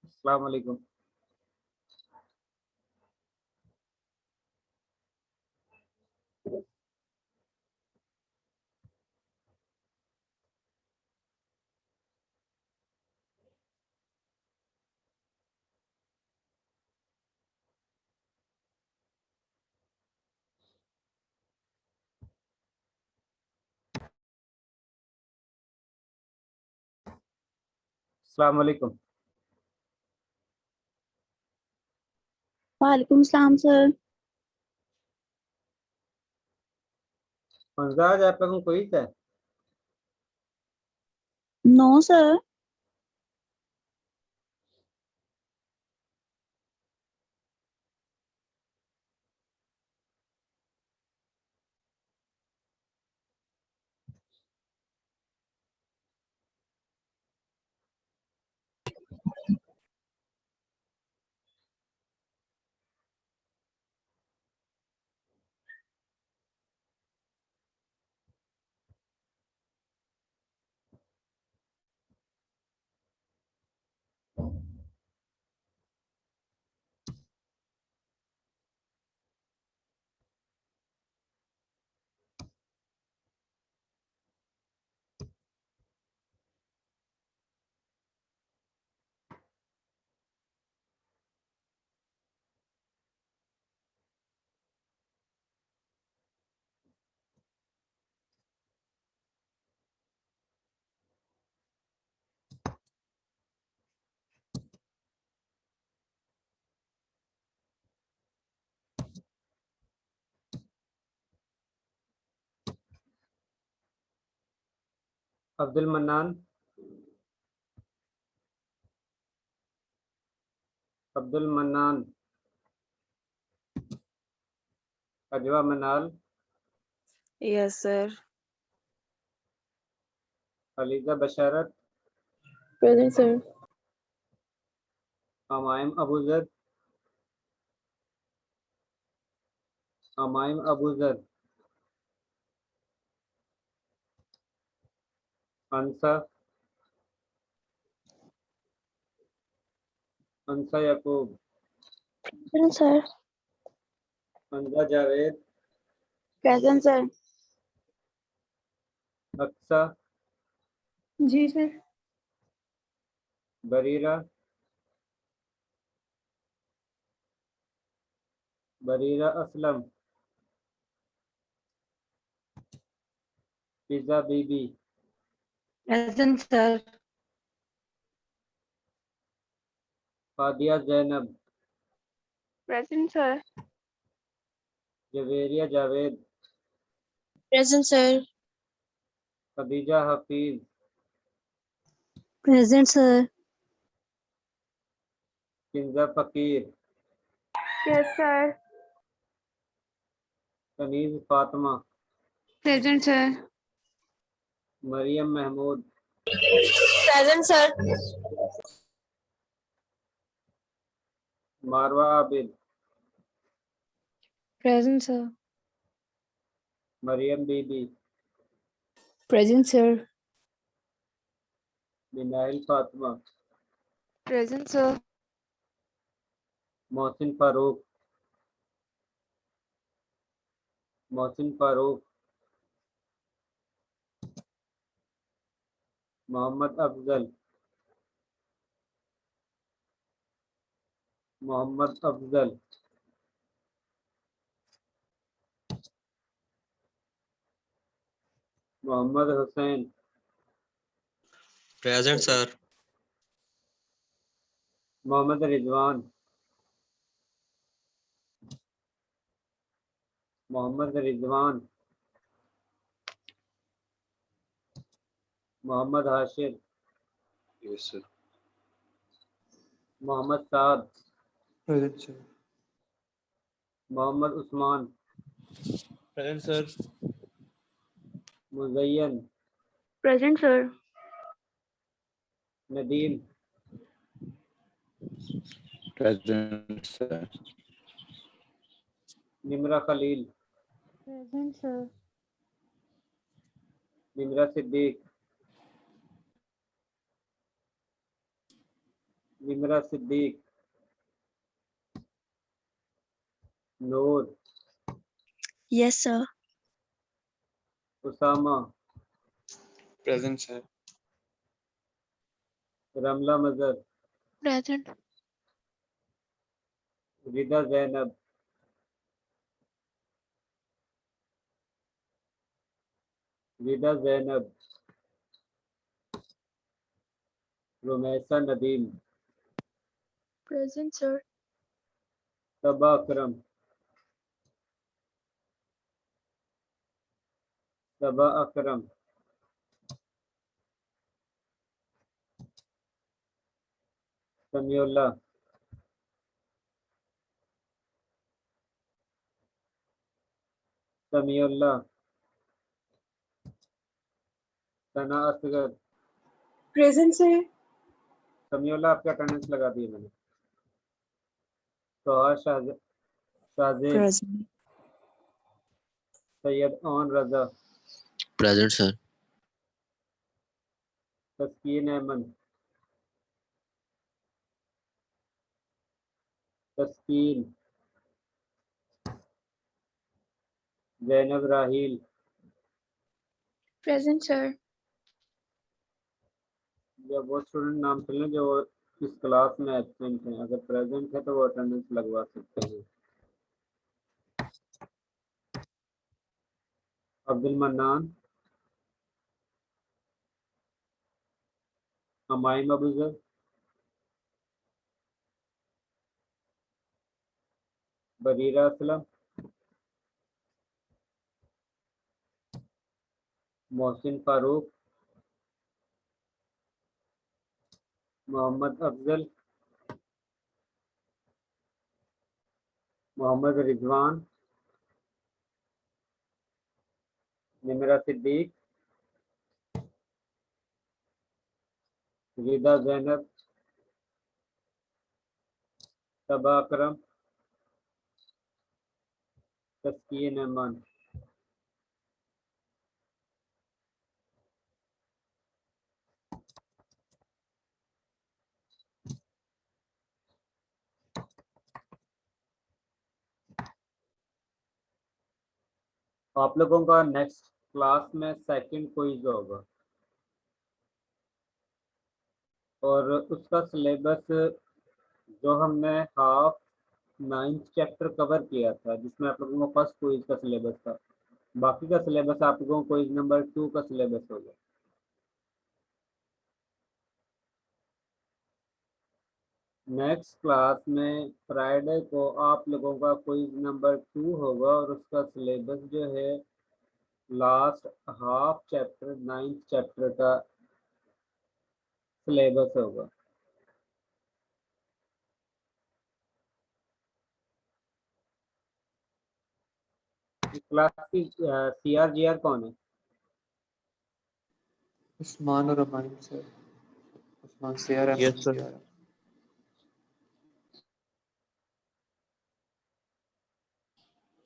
अस्सलाम वालेकुम। अस्सलाम वालेकुम। वालेकुम सलाम सर। आज आप लोगों को कोई है? No sir. Abdul Mannan, Abdul Mannan, Ajwa Manal, yes sir. Aliza Basharat, present sir. Humayum Abuzar, Humayum Abuzar, Ansa, Ansa Yaqoob, present sir. Anza Javed, present sir. Aqsa, जी sir. Barira, Barira Aslam, Fiza Bibi, present sir. Fadia Zainab, present sir. Javeria Javed, present sir. Khadija Hafeez, present sir. Kinza Faqir, yes sir. Kaneez Fatima, present sir. Maryam Mahmood, present sir. Marwa Abid, present sir. Maryam बीबी, present sir. Binail Fatima, present sir. Mohsin Farooq, Mohsin Farooq, Muhammad Afzal, Muhammad Afzal, Muhammad Hussain, present sir. Muhammad Rizwan, Muhammad Rizwan, Muhammad Hashir, yes sir. Muhammad Saad, present sir. Muhammad Usman, present sir. Muzayyan, present sir. Nadeem, present sir. Nimra Khalil, present sir. Nimra Siddiq, Nimra Siddiq, Noor, Yes, sir. Usama, Present, sir. Ramla Mazhar, Present. रिदा जैनब, रिदा Zainab, Rumaisa Nadeem, Present, sir. सबा अकरम, सबा अकरम, समीउल्लाह, समीउल्लाह, सना Asghar, Present, sir. Samiullah आपका attendance लगा दिए मैंने। Soha Shahzeb, Present. Syed own रजा, Present, sir. तस्कीन अहमद, तस्कीन, जैनब राहील, Present, sir. या वो student नाम सुन लें जो इस क्लास में एब्सेंट हैं, अगर प्रेजेंट है तो वो अटेंडेंस लगवा सकते हैं। अब्दुल मन्नान, हमाइम अबूजर, बरीरा असलम, मोहसिन फारूक, मोहम्मद अफजल, मोहम्मद रिजवान, निमरा सिद्दीक, रिदा जैनब, सबा अकरम, तस्कीन अहमद। आप लोगों का नेक्स्ट क्लास में सेकंड क्विज होगा और उसका सिलेबस जो हमने हाफ 9th चैप्टर कवर किया था जिसमें आप लोगों को फर्स्ट क्विज का सिलेबस था, बाकी का सिलेबस आप लोगों को क्विज नंबर 2 का सिलेबस होगा। नेक्स्ट क्लास में फ्राइडे को आप लोगों का क्विज नंबर 2 होगा और उसका सिलेबस जो है last half chapter 9th chapter का सिलेबस होगा। क्लास की CRGR कौन है? Usman or Aman, sir. Usman, CRM. Yes, sir. CRM.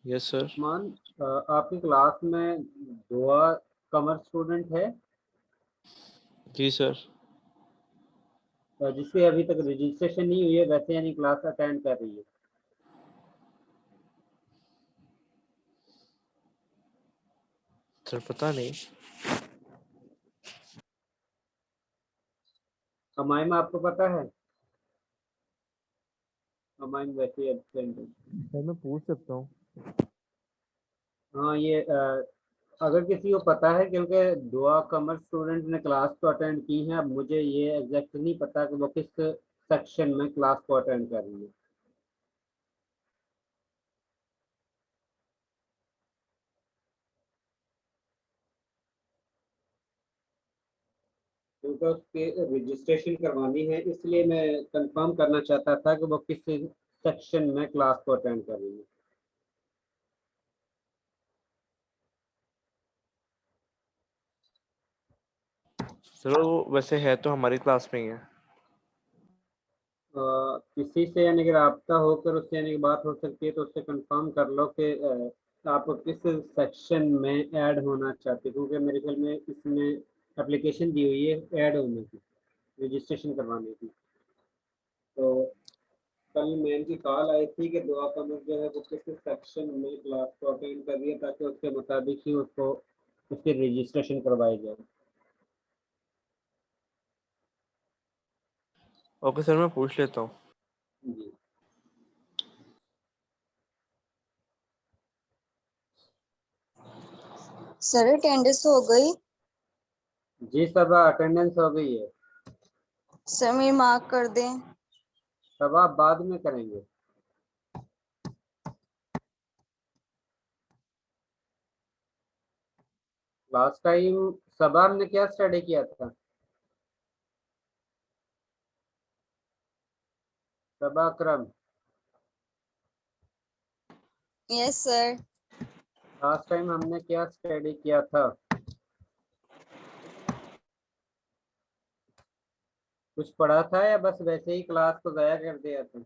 Yes, sir. मान आपकी क्लास में दुआ कमर स्टूडेंट है जी सर। जिससे अभी तक रजिस्ट्रेशन नहीं हुई है, वैसे यानी क्लास अटेंड कर रही है? सर पता नहीं। हमाइमा आपको पता है? हमाइम वैसे एब्सेंट है। सर मैं पूछ सकता हूँ? हाँ ये अगर किसी को पता है, क्योंकि दुआ कमर स्टूडेंट ने क्लास तो अटेंड की है, अब मुझे ये एग्जैक्ट नहीं पता कि वो किस सेक्शन में क्लास को अटेंड कर रही है। क्योंकि उसके रजिस्ट्रेशन करवानी है, इसलिए मैं कंफर्म करना चाहता था कि वो किस सेक्शन में क्लास को अटेंड कर रही है। सर वो वैसे है तो हमारी क्लास में ही है। किसी से यानी कि रब्ता होकर उससे यानी कि बात हो सकती है, तो उससे कंफर्म कर लो कि आप किस सेक्शन में ऐड होना चाहते हो, क्योंकि मेरे ख्याल में इसमें एप्लीकेशन दी हुई है ऐड होने की, रजिस्ट्रेशन करवाने की। कल मैम की कॉल आई थी कि दुआ कमर जो है वो किस सेक्शन में क्लास को अटेंड कर रही है, ताकि उसके मुताबिक ही उसको उसकी रजिस्ट्रेशन करवाई जाए। ओके सर, मैं पूछ लेता हूँ। जी सर अटेंडेंस हो गई। जी सब अटेंडेंस हो गई है। सर मेरी मार्क कर दें। सब आप बाद में करेंगे। लास्ट टाइम सबा ने क्या स्टडी किया था? सबा अकरम, यस सर। लास्ट टाइम हमने क्या स्टडी किया था? कुछ पढ़ा था या बस वैसे ही क्लास को जाया कर दिया था?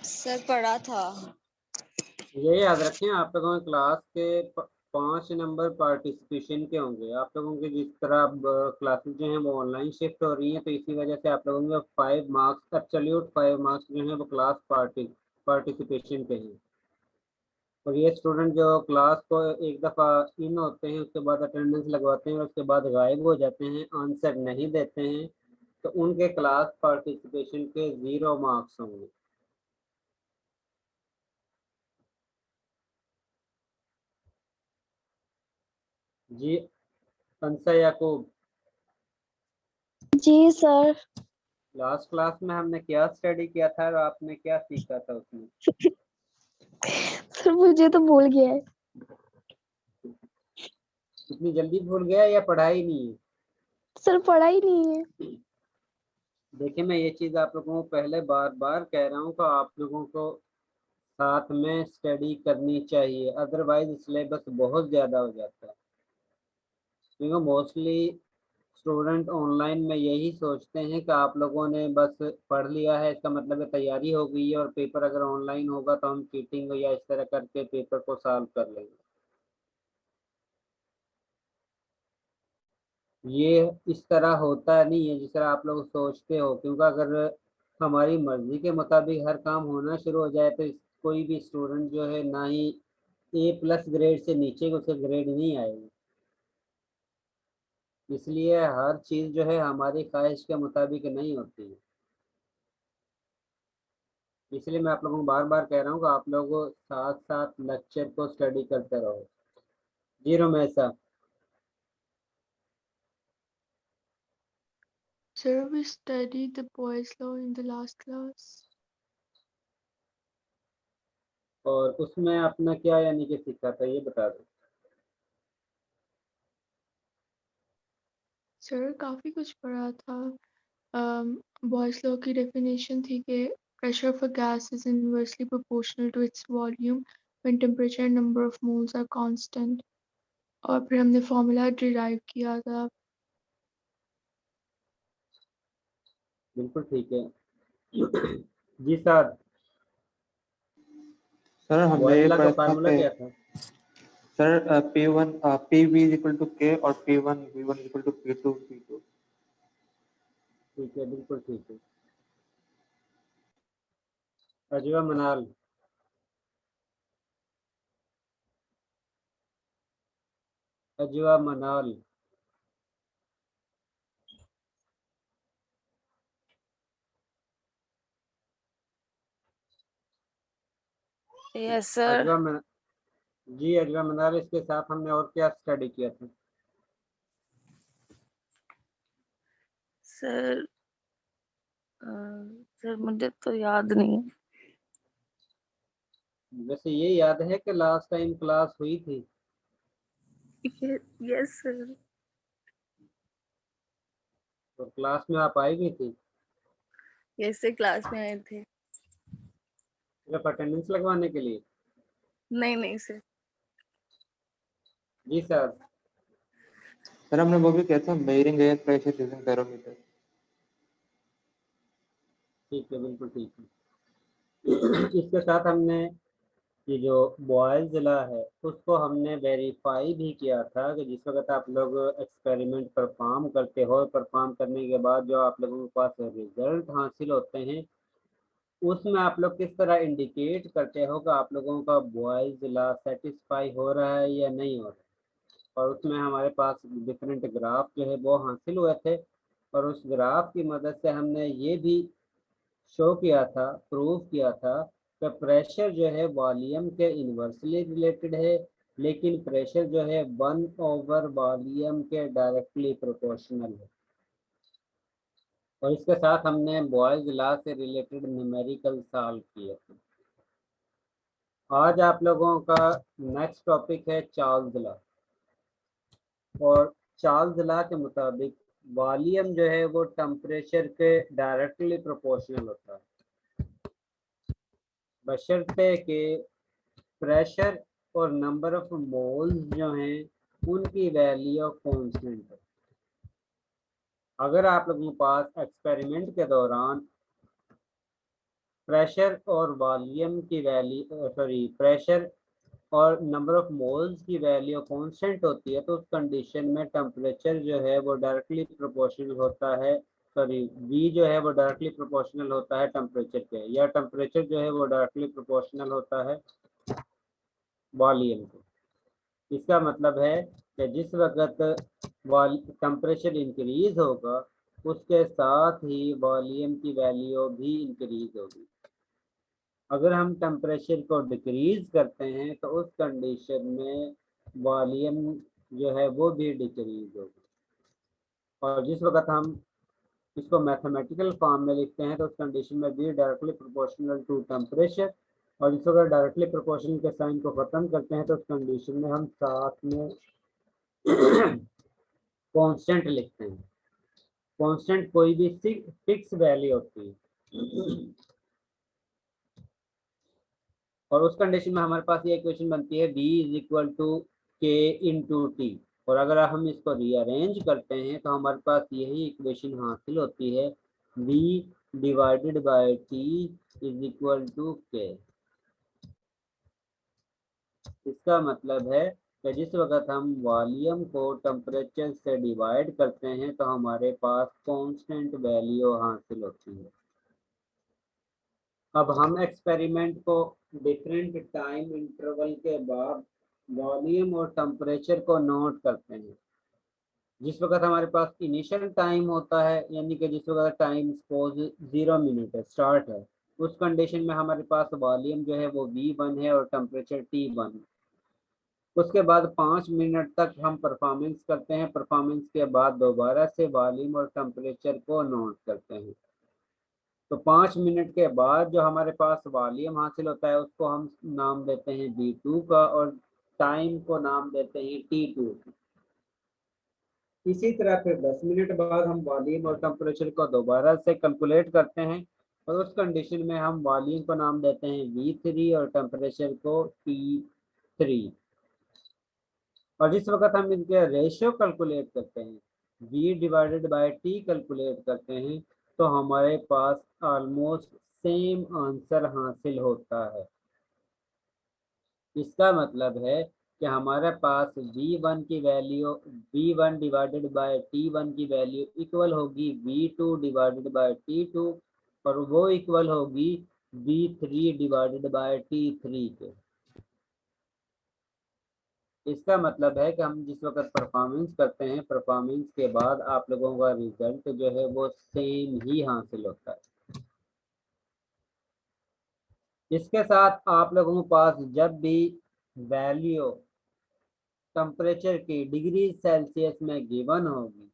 सर पढ़ा था। ये याद रखें, आप लोगों की क्लास के 5 नंबर पार्टिसिपेशन के होंगे। आप लोगों के जिस तरह अब क्लासेस जो हैं वो ऑनलाइन शिफ्ट हो रही हैं, तो इसी वजह से आप लोगों के 5 मार्क्स, एब्सोल्यूट 5 मार्क्स जो हैं वो क्लास पार्टिसिपेशन के हैं। और ये स्टूडेंट जो क्लास को एक दफ़ा इन होते हैं, उसके बाद अटेंडेंस लगवाते हैं और उसके बाद गायब हो जाते हैं, आंसर नहीं देते हैं, तो उनके क्लास पार्टिसिपेशन के 0 मार्क्स होंगे। जी अंसा याकूब, जी सर। लास्ट क्लास में हमने क्या स्टडी किया था और आपने क्या सीखा था उसमें? सर मुझे तो भूल गया है। इतनी जल्दी भूल गया या पढ़ाई नहीं है? सर पढ़ा ही नहीं है। देखिए, मैं ये चीज़ आप लोगों को पहले बार बार कह रहा हूँ कि आप लोगों को साथ में स्टडी करनी चाहिए, अदरवाइज सिलेबस बहुत ज़्यादा हो जाता है। क्योंकि मोस्टली स्टूडेंट ऑनलाइन में यही सोचते हैं कि आप लोगों ने बस पढ़ लिया है, इसका मतलब है तैयारी हो गई है, और पेपर अगर ऑनलाइन होगा तो हम चीटिंग या इस तरह करके पेपर को सॉल्व कर लेंगे। ये इस तरह होता नहीं है जिस तरह आप लोग सोचते हो, क्योंकि अगर हमारी मर्जी के मुताबिक हर काम होना शुरू हो जाए तो कोई भी स्टूडेंट जो है ना ही A+ ग्रेड से नीचे का उसका ग्रेड नहीं आएगा। इसलिए हर चीज़ जो है हमारी ख्वाहिश के मुताबिक नहीं होती है। इसलिए मैं आप लोगों को बार बार कह रहा हूँ कि आप लोग साथ साथ लेक्चर को स्टडी करते रहो। जीरो में ऐसा Sir, we studied the Boy's Law in the last class. और उसमें अपना क्या यानी कि सीखा था ये बता दो। Sir, काफी कुछ पढ़ा था। Boy's Law की definition थी कि pressure of a gas is inversely proportional to its volume when temperature and number of moles are constant. और फिर हमने formula derive किया था। बिल्कुल ठीक है। जी सर, सर हमने ये वॉइस ला का पढ़ा था फार्मूला कि क्या था? Sir P1 PV is equal to K और P1 V1 is equal to P2 P2। ठीक है, बिल्कुल ठीक है। अजवा मनाल, अजवा मनाल, यस सर। अजवा मन जी अजवा मनाल, इसके साथ हमने और क्या स्टडी किया था? सर सर मुझे तो याद नहीं है। वैसे ये याद है कि लास्ट टाइम क्लास हुई थी? Yes sir. तो क्लास में आप आई भी थी? यस सर क्लास में आए थे। सिर्फ अटेंडेंस लगवाने के लिए? नहीं नहीं सर। जी सर। सर हमने वो भी किया था measuring air pressure using barometer. ठीक है, बिल्कुल ठीक है। इसके साथ हमने ये जो बॉयल्ज़ला है उसको हमने वेरीफाई भी किया था कि जिस वक्त आप लोग एक्सपेरिमेंट परफॉर्म करते हो, परफॉर्म करने के बाद जो आप लोगों के पास रिजल्ट हासिल होते हैं उसमें आप लोग किस तरह इंडिकेट करते हो कि आप लोगों का बॉयल्ज़ला सेटिस्फाई हो रहा है या नहीं हो रहा है। और उसमें हमारे पास डिफरेंट ग्राफ जो है वो हासिल हुए थे और उस ग्राफ की मदद से हमने ये भी शो किया था, प्रूव किया था कि प्रेशर जो है वॉल्यूम के इन्वर्सली रिलेटेड है, लेकिन प्रेशर जो है 1/, वॉल्यूम के डायरेक्टली प्रोपोर्शनल है। और इसके साथ हमने बॉयल्स लॉ से रिलेटेड न्यूमेरिकल सॉल्व किए थे। आज आप लोगों का नेक्स्ट टॉपिक है चार्ल्स लॉ। और चार्ल्स लॉ के मुताबिक वॉल्यूम जो है वो टेम्परेचर के डायरेक्टली प्रोपोर्शनल होता है, बशर्ते कि प्रेशर और नंबर ऑफ मोल्स जो हैं उनकी वैल्यू कांस्टेंट है। अगर आप लोगों के पास एक्सपेरिमेंट के दौरान प्रेशर और वॉल्यूम की वैल्यू प्रेशर और नंबर ऑफ मोल्स की वैल्यू कांस्टेंट होती है तो उस कंडीशन में टेम्परेचर जो है वो डायरेक्टली प्रोपोर्शनल होता है, V जो है वो डायरेक्टली प्रोपोर्शनल होता है टेम्परेचर के, या टेम्परेचर जो है वो डायरेक्टली प्रोपोर्शनल होता है वॉल्यूम को। इसका मतलब है कि जिस वक्त टेम्परेचर इंक्रीज होगा उसके साथ ही वॉल्यूम की वैल्यू भी इंक्रीज होगी। अगर हम टेम्परेचर को डिक्रीज करते हैं तो उस कंडीशन में वॉल्यूम जो है वो भी डिक्रीज होगी। और जिस वक्त हम इसको मैथमेटिकल फॉर्म में लिखते हैं तो उस कंडीशन में भी डायरेक्टली प्रोपोर्शनल टू टेम्परेचर, और जिस वक्त डायरेक्टली प्रोपोर्शनल के साइन को ख़त्म करते हैं तो उस कंडीशन में हम साथ में कांस्टेंट लिखते हैं। कांस्टेंट कोई भी फिक्स वैल्यू होती है और उस कंडीशन में हमारे पास ये इक्वेशन बनती है V = K/T। और अगर हम इसको रीअरेंज करते हैं तो हमारे पास यही इक्वेशन हासिल होती है, V/T = K। इसका मतलब है कि जिस वक्त हम वॉल्यूम को टेम्परेचर से डिवाइड करते हैं तो हमारे पास कांस्टेंट वैल्यू हासिल होती है। अब हम एक्सपेरिमेंट को डिफरेंट टाइम इंटरवल के बाद वॉल्यूम और टेम्परेचर को नोट करते हैं। जिस वक्त हमारे पास इनिशियल टाइम होता है, यानी कि जिस वक्त टाइम सपोज 0 मिनट है, स्टार्ट है, उस कंडीशन में हमारे पास वॉल्यूम जो है वो V1 है और टेम्परेचर T1। उसके बाद 5 मिनट तक हम परफॉर्मेंस करते हैं, परफॉर्मेंस के बाद दोबारा से वॉल्यूम और टेम्परेचर को नोट करते हैं। तो 5 मिनट के बाद जो हमारे पास वॉल्यूम हासिल होता है उसको हम नाम देते हैं V2 का और टाइम को नाम देते हैं T2। इसी तरह फिर 10 मिनट बाद हम वॉल्यूम और टेम्परेचर को दोबारा से कैलकुलेट करते हैं और उस कंडीशन में हम वॉल्यूम को नाम देते हैं V3 और टेम्परेचर को T3। और जिस वक्त हम इनके रेशियो कैलकुलेट करते हैं, V/T कैलकुलेट करते हैं, तो हमारे पास ऑलमोस्ट सेम आंसर हासिल होता है। इसका मतलब है कि हमारे पास V1 की वैल्यू V1/T1 की वैल्यू इक्वल होगी V2/T2 और वो इक्वल होगी V3/T3 के। इसका मतलब है कि हम जिस वक्त परफॉर्मेंस करते हैं, परफॉर्मेंस के बाद आप लोगों का रिजल्ट जो है वो सेम ही हासिल होता है। इसके साथ आप लोगों के पास जब भी वैल्यू टेम्परेचर की डिग्री सेल्सियस में गिवन होगी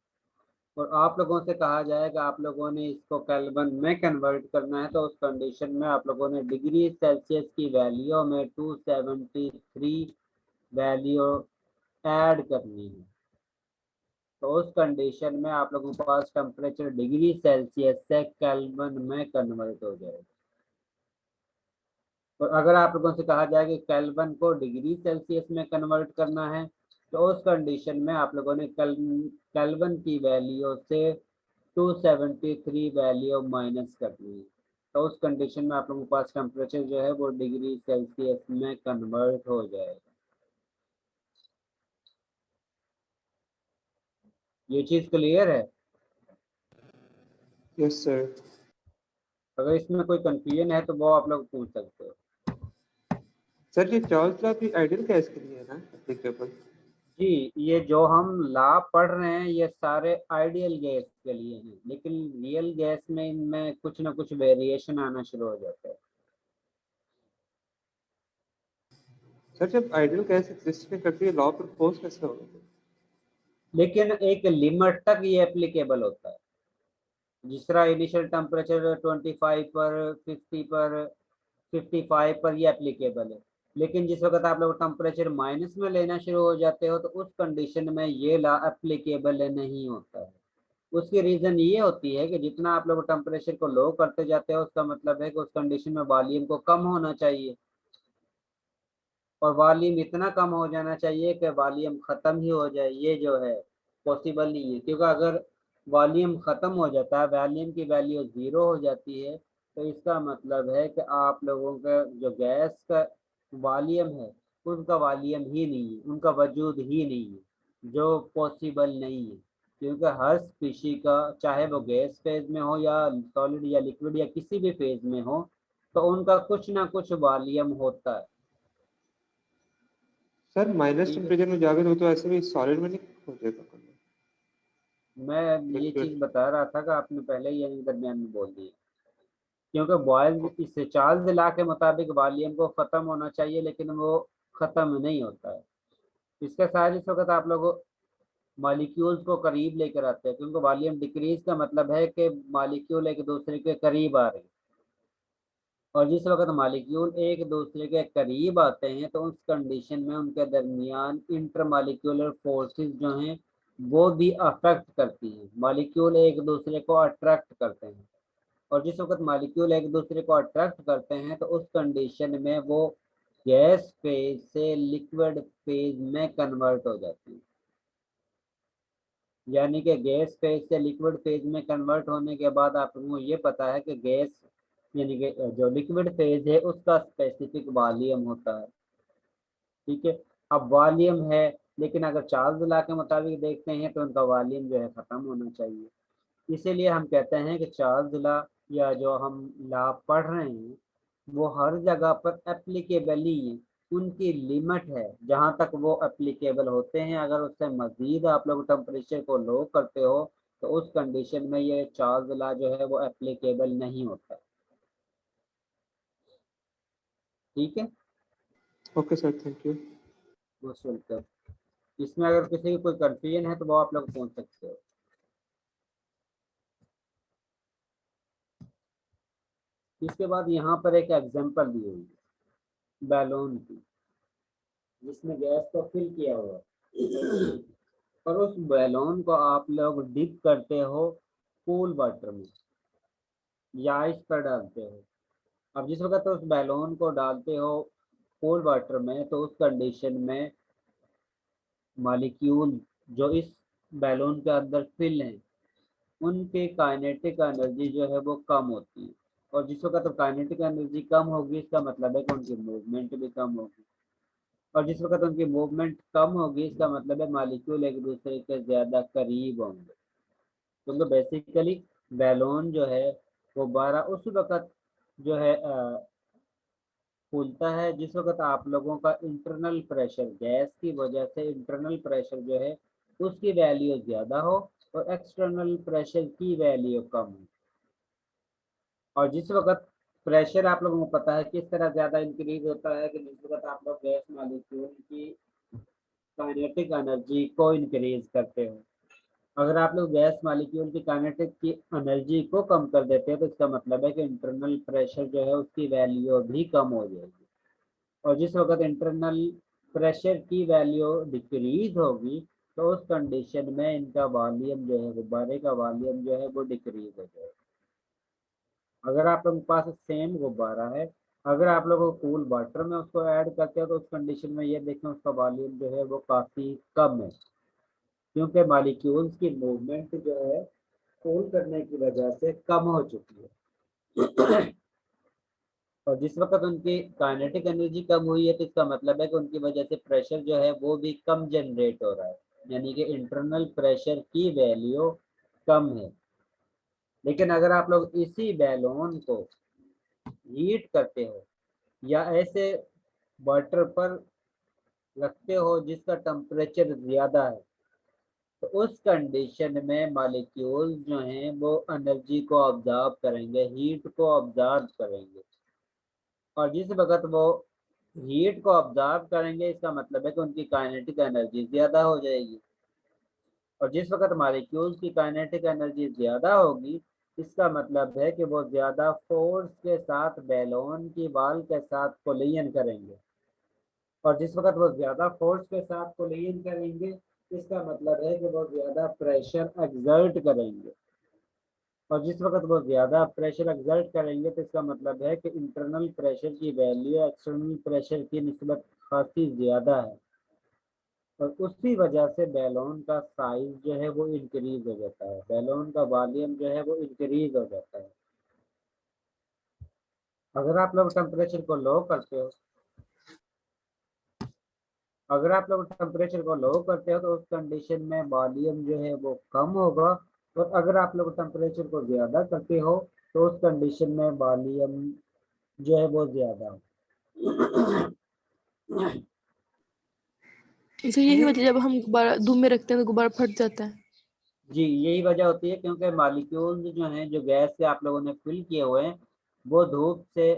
और आप लोगों से कहा जाएगा आप लोगों ने इसको केल्विन में कन्वर्ट करना है, तो उस कंडीशन में आप लोगों ने डिग्री सेल्सियस की वैल्यू में 273 वैल्यू ऐड करनी है। तो उस कंडीशन में आप लोगों के पास टेम्परेचर डिग्री सेल्सियस से केल्विन में कन्वर्ट हो जाएगा। और अगर आप लोगों से कहा जाए कि केल्विन को डिग्री सेल्सियस में कन्वर्ट करना है तो उस कंडीशन में आप लोगों ने केल्विन की वैल्यू से 273 वैल्यू माइनस करनी है। तो उस कंडीशन में आप लोगों के पास टेम्परेचर जो है वो डिग्री सेल्सियस में कन्वर्ट हो जाएगा। ये चीज क्लियर है? Yes sir. अगर इसमें कोई कंफ्यूजन है तो वो आप लोग पूछ सकते हो। सर ये चार्ल्स लॉ भी आइडियल गैस के लिए है ना एप्लीकेबल? जी, ये जो हम लॉ पढ़ रहे हैं ये सारे आइडियल गैस के लिए हैं, लेकिन रियल गैस में इनमें कुछ ना कुछ वेरिएशन आना शुरू हो जाता है। सर जब आइडियल गैस एग्जिस्ट नहीं करती है लॉ प्रपोज कैसे होगा? लेकिन एक लिमिट तक ये एप्लीकेबल होता है। जिस तरह इनिशियल टेम्परेचर 25 पर, 50 पर, 55 पर ये एप्लीकेबल है, लेकिन जिस वक्त आप लोग टेम्परेचर माइनस में लेना शुरू हो जाते हो तो उस कंडीशन में ये लॉ एप्लीकेबल नहीं होता है। उसकी रीजन ये होती है कि जितना आप लोग टेम्परेचर को लो करते जाते हो उसका मतलब है कि उस कंडीशन में वॉल्यूम को कम होना चाहिए, और वॉल्यूम इतना कम हो जाना चाहिए कि वॉल्यूम खत्म ही हो जाए। ये जो है पॉसिबल नहीं है, क्योंकि अगर वॉल्यूम खत्म हो जाता है, वॉल्यूम की वैल्यू 0 हो जाती है, तो इसका मतलब है कि आप लोगों का जो गैस का वॉल्यूम है उनका वॉल्यूम ही नहीं है, उनका वजूद ही नहीं है, जो पॉसिबल नहीं है। क्योंकि हर स्पीशी का, चाहे वो गैस फेज में हो या सॉलिड या लिक्विड या किसी भी फेज में हो, तो उनका कुछ ना कुछ वॉल्यूम होता है। सर माइनस ठीक है, टेम्परेचर में जाकर तो ऐसे भी सॉलिड में नहीं हो जाएगा? मैं ये चीज बता रहा था कि आपने पहले ही यही दरमियान में बोल दिया, क्योंकि बॉयल इससे चार्ल्स लॉ के मुताबिक वॉल्यूम को खत्म होना चाहिए, लेकिन वो खत्म नहीं होता है। इसके साथ इस वक्त आप लोग मॉलिक्यूल्स को करीब लेकर आते हैं, क्योंकि वॉल्यूम डिक्रीज का मतलब है कि मॉलिक्यूल एक दूसरे के करीब आ रहे हैं, और जिस वक्त मॉलिक्यूल एक दूसरे के करीब आते हैं तो उस कंडीशन में उनके दरमियान इंटरमॉलिक्यूलर फोर्सेस जो हैं वो भी अफेक्ट करती हैं। मॉलिक्यूल एक दूसरे को अट्रैक्ट करते हैं, और जिस वक्त मॉलिक्यूल एक दूसरे को अट्रैक्ट करते हैं तो उस कंडीशन में वो गैस फेज से लिक्विड फेज में कन्वर्ट हो जाती है। यानी कि गैस फेज से लिक्विड फेज में कन्वर्ट होने के बाद आपको ये पता है कि गैस यानी कि जो लिक्विड फेज है उसका स्पेसिफिक वॉल्यूम होता है। ठीक है, अब वॉल्यूम है, लेकिन अगर चार्ल्स लॉ के मुताबिक देखते हैं तो उनका वॉल्यूम जो है खत्म होना चाहिए। इसीलिए हम कहते हैं कि चार्ल्स लॉ या जो हम लॉ पढ़ रहे हैं वो हर जगह पर एप्लीकेबल ही है। उनकी लिमिट है जहाँ तक वो एप्लीकेबल होते हैं, अगर उससे मजीद आप लोग टेम्परेचर को लो करते हो तो उस कंडीशन में ये चार्ल्स लॉ जो है वो एप्लीकेबल नहीं होता। ठीक है, okay sir, thank you. Most welcome. इसमें अगर किसी की कोई कंफ्यूजन है तो वो आप लोग पूछ सकते हो। इसके बाद यहाँ पर एक एग्जांपल दी हुई है बैलून की, जिसमें गैस को फिल किया हुआ है, और उस बैलून को आप लोग डिप करते हो कूल वाटर में या आइस पर डालते हो। अब जिस वक्त उस बैलून को डालते हो कूल वाटर में तो उस कंडीशन में मॉलिक्यूल जो इस बैलून के अंदर फिल हैं उनके काइनेटिक एनर्जी जो है वो कम होती है, और जिस वक्त काइनेटिक एनर्जी कम होगी इसका मतलब है कि उनकी मूवमेंट भी कम होगी, और जिस वक्त उनकी मूवमेंट कम होगी इसका मतलब है मॉलिक्यूल एक दूसरे के ज़्यादा करीब होंगे। क्योंकि बेसिकली बैलून जो है वो बारह उस वक्त जो है फूलता है जिस वक्त आप लोगों का इंटरनल प्रेशर, गैस की वजह से इंटरनल प्रेशर जो है उसकी वैल्यू ज़्यादा हो और एक्सटर्नल प्रेशर की वैल्यू कम हो। और जिस वक्त प्रेशर आप लोगों को पता है किस तरह ज़्यादा इंक्रीज होता है कि जिस वक्त आप लोग गैस मॉलिक्यूल की काइनेटिक एनर्जी को इंक्रीज करते हो। अगर आप लोग गैस मॉलिक्यूल की काइनेटिक की एनर्जी को कम कर देते हैं तो इसका मतलब है कि इंटरनल प्रेशर जो है उसकी वैल्यू भी कम हो जाएगी, और जिस वक्त इंटरनल प्रेशर की वैल्यू डिक्रीज होगी तो उस कंडीशन में इनका वॉल्यूम जो है, गुब्बारे का वॉल्यूम जो है वो डिक्रीज हो जाएगा। अगर आप लोगों के पास सेम गुब्बारा है, अगर आप लोग कूल वाटर में उसको ऐड करते हो तो उस कंडीशन में ये देखें उसका वॉल्यूम जो है वो काफ़ी कम है, क्योंकि मॉलिक्यूल्स की मूवमेंट जो है कूल करने की वजह से कम हो चुकी है। और जिस वक्त उनकी काइनेटिक एनर्जी कम हुई है तो इसका मतलब है कि उनकी वजह से प्रेशर जो है वो भी कम जनरेट हो रहा है, यानी कि इंटरनल प्रेशर की वैल्यू कम है। लेकिन अगर आप लोग इसी बैलून को हीट करते हो या ऐसे वाटर पर रखते हो जिसका टेम्परेचर ज़्यादा है, तो उस कंडीशन में मॉलिक्यूल जो हैं वो एनर्जी को ऑब्जर्व करेंगे, हीट को ऑब्जर्व करेंगे। और जिस वक्त वो हीट को ऑब्जर्व करेंगे इसका मतलब है कि उनकी काइनेटिक एनर्जी ज़्यादा हो जाएगी। और जिस वक्त मॉलिक्यूल्स की काइनेटिक एनर्जी ज़्यादा होगी इसका मतलब है कि वो ज़्यादा फोर्स के साथ बैलून की वॉल के साथ कोलिजन करेंगे। और जिस वक्त वो ज़्यादा फोर्स के साथ कोलिजन करेंगे इसका मतलब है कि वो ज़्यादा प्रेशर एक्सर्ट करेंगे। और जिस वक्त वो ज़्यादा प्रेशर एक्सर्ट करेंगे तो इसका मतलब है कि इंटरनल प्रेशर की वैल्यू एक्सटर्नल प्रेशर की निस्बत खासी ज़्यादा है। और उसी वजह से बैलून का साइज जो है वो इंक्रीज हो जाता है, बैलून का वॉल्यूम जो है वो इंक्रीज हो जाता है। अगर आप लोग टेम्परेचर को लो करते हो तो उस कंडीशन में वॉल्यूम जो है वो कम होगा। और अगर आप लोग टेम्परेचर को ज़्यादा करते हो तो उस कंडीशन में वॉल्यूम जो है वो ज़्यादा हो। इसे यही वजह जब हम गुब्बारा धूप में रखते हैं तो गुब्बारा फट जाता है। जी यही वजह होती है क्योंकि मॉलिक्यूल्स जो हैं जो गैस से आप लोगों ने फिल किए हुए हैं वो धूप से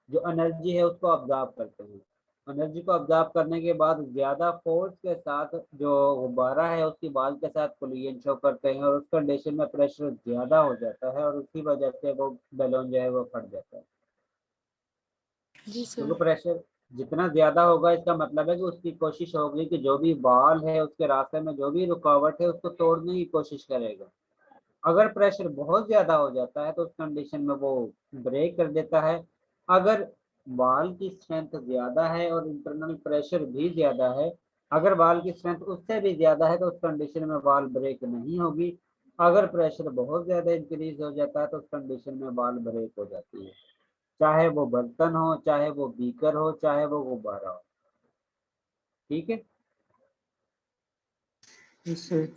जो एनर्जी है उसको ऑब्जर्व करते हैं। एनर्जी को ऑब्जर्व करने के बाद ज़्यादा फोर्स के साथ जो गुब्बारा है उसकी बॉल के साथ कोलिजन शो करते हैं और उस कंडीशन में प्रेशर ज़्यादा हो जाता है और उसी वजह से वो बैलून जो है वो फट जाता है। जी सर। क्योंकि प्रेशर जितना ज़्यादा होगा इसका मतलब है कि उसकी कोशिश होगी कि जो भी बॉल है उसके रास्ते में जो भी रुकावट है उसको तोड़ने की कोशिश करेगा। अगर प्रेशर बहुत ज़्यादा हो जाता है तो उस कंडीशन में वो ब्रेक कर देता है। अगर बॉल की स्ट्रेंथ ज़्यादा है और इंटरनल प्रेशर भी ज़्यादा है, अगर बॉल की स्ट्रेंथ उससे भी ज़्यादा है तो उस कंडीशन में बॉल ब्रेक नहीं होगी। अगर प्रेशर बहुत ज़्यादा इंक्रीज हो जाता है तो उस कंडीशन में बॉल ब्रेक हो जाती है, चाहे वो बर्तन हो, चाहे वो बीकर हो, चाहे वो गुब्बारा हो। ठीक है। सर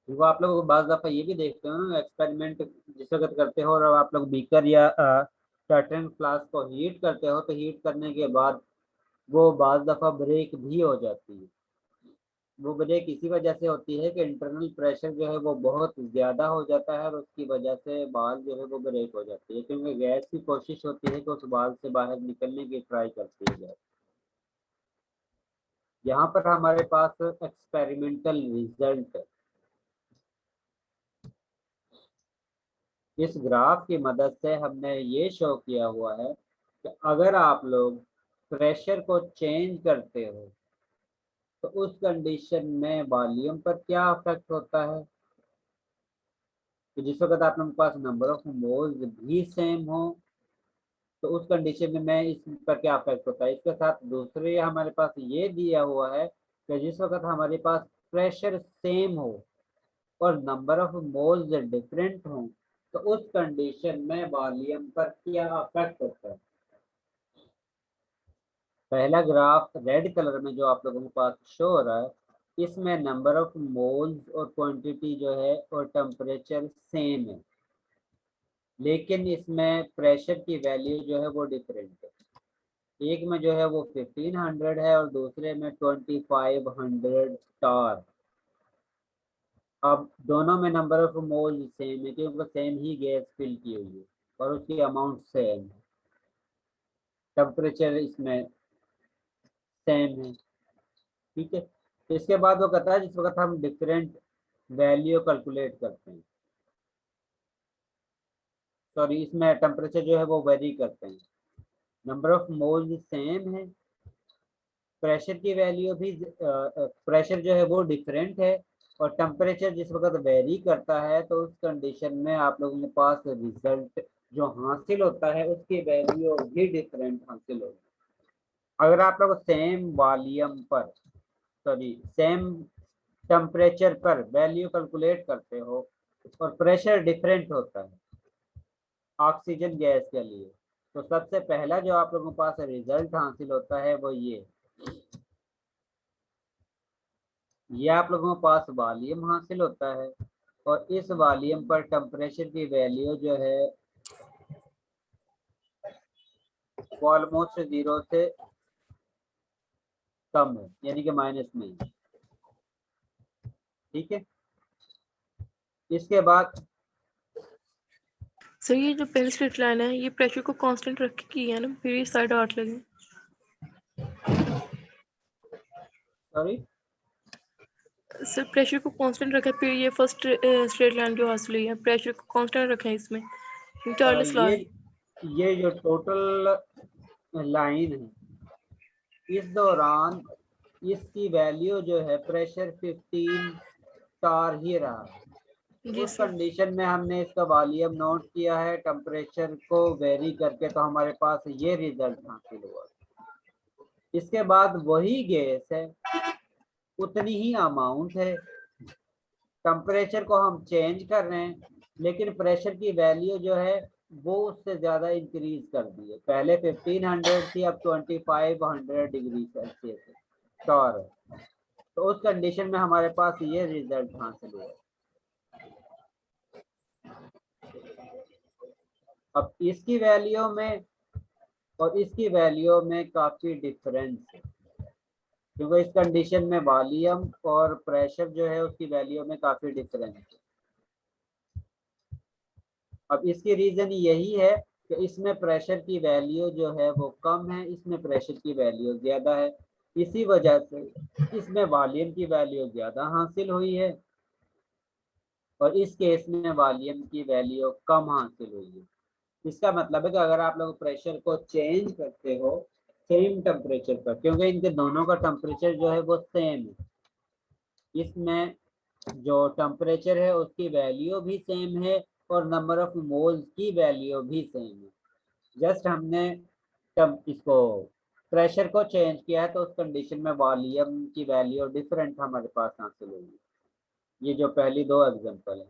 वो आप लोग बाज़ दफ़ा ये भी देखते हो ना एक्सपेरिमेंट जिस वक्त करते हो और आप लोग बीकर या सर्टेन फ्लास्क को हीट करते हो तो हीट करने के बाद वो बाज़ दफ़ा ब्रेक भी हो जाती है। वो ब्रेक इसी वजह से होती है कि इंटरनल प्रेशर जो है वो बहुत ज़्यादा हो जाता है और उसकी वजह से बाल जो है वो ब्रेक हो जाती है, क्योंकि गैस की कोशिश होती है कि उस बाल से बाहर निकलने की ट्राई करती है गैस। यहाँ पर हमारे पास एक्सपेरिमेंटल रिजल्ट है। इस ग्राफ की मदद से हमने ये शो किया हुआ है कि अगर आप लोग प्रेशर को चेंज करते हो तो उस कंडीशन में वॉल्यूम पर क्या इफेक्ट होता है। तो जिस वक्त आप लोगों के पास नंबर ऑफ मोल्स भी सेम हो तो उस कंडीशन में इस पर क्या इफेक्ट होता है। इसके साथ दूसरे हमारे पास ये दिया हुआ है कि जिस वक्त हमारे पास प्रेशर सेम हो और नंबर ऑफ मोल्स डिफरेंट हो तो उस कंडीशन में वॉल्यूम पर क्या इफेक्ट होता है। पहला ग्राफ रेड कलर में जो आप लोगों के पास शो हो रहा है इसमें नंबर ऑफ मोल्स और क्वांटिटी जो है और टेम्परेचर सेम है, लेकिन इसमें प्रेशर की वैल्यू जो है वो डिफरेंट है। एक में जो है वो 1500 है और दूसरे में 2500 स्टार। अब दोनों में नंबर ऑफ मोल सेम है क्योंकि सेम ही गैस फिल की हुई है और उसकी अमाउंट सेम है, टेम्परेचर इसमें सेम है। ठीक है। तो इसके बाद वो कहता है जिस वक्त हम डिफरेंट वैल्यू कैलकुलेट करते हैं, सॉरी इसमें टेम्परेचर जो है वो वेरी करते हैं, नंबर ऑफ मोल्स सेम है, प्रेशर की वैल्यू भी प्रेशर जो है वो डिफरेंट है और टेम्परेचर जिस वक्त वेरी करता है तो उस कंडीशन में आप लोगों के पास रिजल्ट जो हासिल होता है उसकी वैल्यू भी डिफरेंट हासिल होगी। अगर आप लोग सेम वॉल्यूम पर सॉरी सेम टेम्परेचर पर वैल्यू कैलकुलेट करते हो और प्रेशर डिफरेंट होता है, ऑक्सीजन गैस के लिए। तो सबसे पहला जो आप लोगों के पास रिजल्ट हासिल होता है वो ये आप लोगों के पास वॉल्यूम हासिल होता है, और इस वॉल्यूम पर टेम्परेचर की वैल्यू जो है वो ऑलमोस्ट 0 से कम है, यानी कि माइनस में है। ठीक है, इसके बाद सर ये जो पहली स्ट्रेट लाइन है ये प्रेशर को कांस्टेंट रख के की है ना, फिर ये साइड आठ लगे। सॉरी, सर प्रेशर को कांस्टेंट रखा है, फिर ये फर्स्ट स्ट्रेट लाइन जो हासिल हुई है प्रेशर को कांस्टेंट रखा है इसमें, चार्ल्स लॉ है। ये जो टोटल लाइन है इस दौरान इसकी वैल्यू जो है प्रेशर 15 स्टार ही रहा है। जी उस सर। कंडीशन में हमने इसका वॉल्यूम नोट किया है टेम्परेचर को वेरी करके, तो हमारे पास ये रिजल्ट हासिल हुआ। इसके बाद वही गैस है, उतनी ही अमाउंट है, टेम्परेचर को हम चेंज कर रहे हैं, लेकिन प्रेशर की वैल्यू जो है वो उससे ज्यादा इंक्रीज कर दी है। पहले 1500 थी, अब 2500 डिग्री सेल्सियस स्टार है। तो उस कंडीशन में हमारे पास ये रिजल्ट हासिल हुआ। अब इसकी वैल्यू में और इसकी वैल्यू में काफी डिफरेंस है, क्योंकि इस कंडीशन में वॉल्यूम और प्रेशर जो है उसकी वैल्यू में काफी डिफरेंस है। अब इसकी रीजन यही है कि इसमें प्रेशर की वैल्यू जो है वो कम है, इसमें प्रेशर की वैल्यू ज्यादा है। इसी वजह से इसमें वॉल्यूम की वैल्यू ज्यादा हासिल हुई है और इस केस में वॉल्यूम की वैल्यू कम हासिल हुई है। इसका मतलब है कि अगर आप लोग प्रेशर को चेंज करते हो सेम टेम्परेचर पर, क्योंकि इनके दोनों का टेम्परेचर जो है वो सेम है, इसमें जो टेम्परेचर है उसकी वैल्यू भी सेम है और नंबर ऑफ मोल्स की वैल्यू भी सेम है। जस्ट हमने इसको प्रेशर को चेंज किया है, तो उस कंडीशन में वॉल्यूम की वैल्यू डिफरेंट हमारे पास हासिल होगी। ये जो पहली दो एग्जांपल है।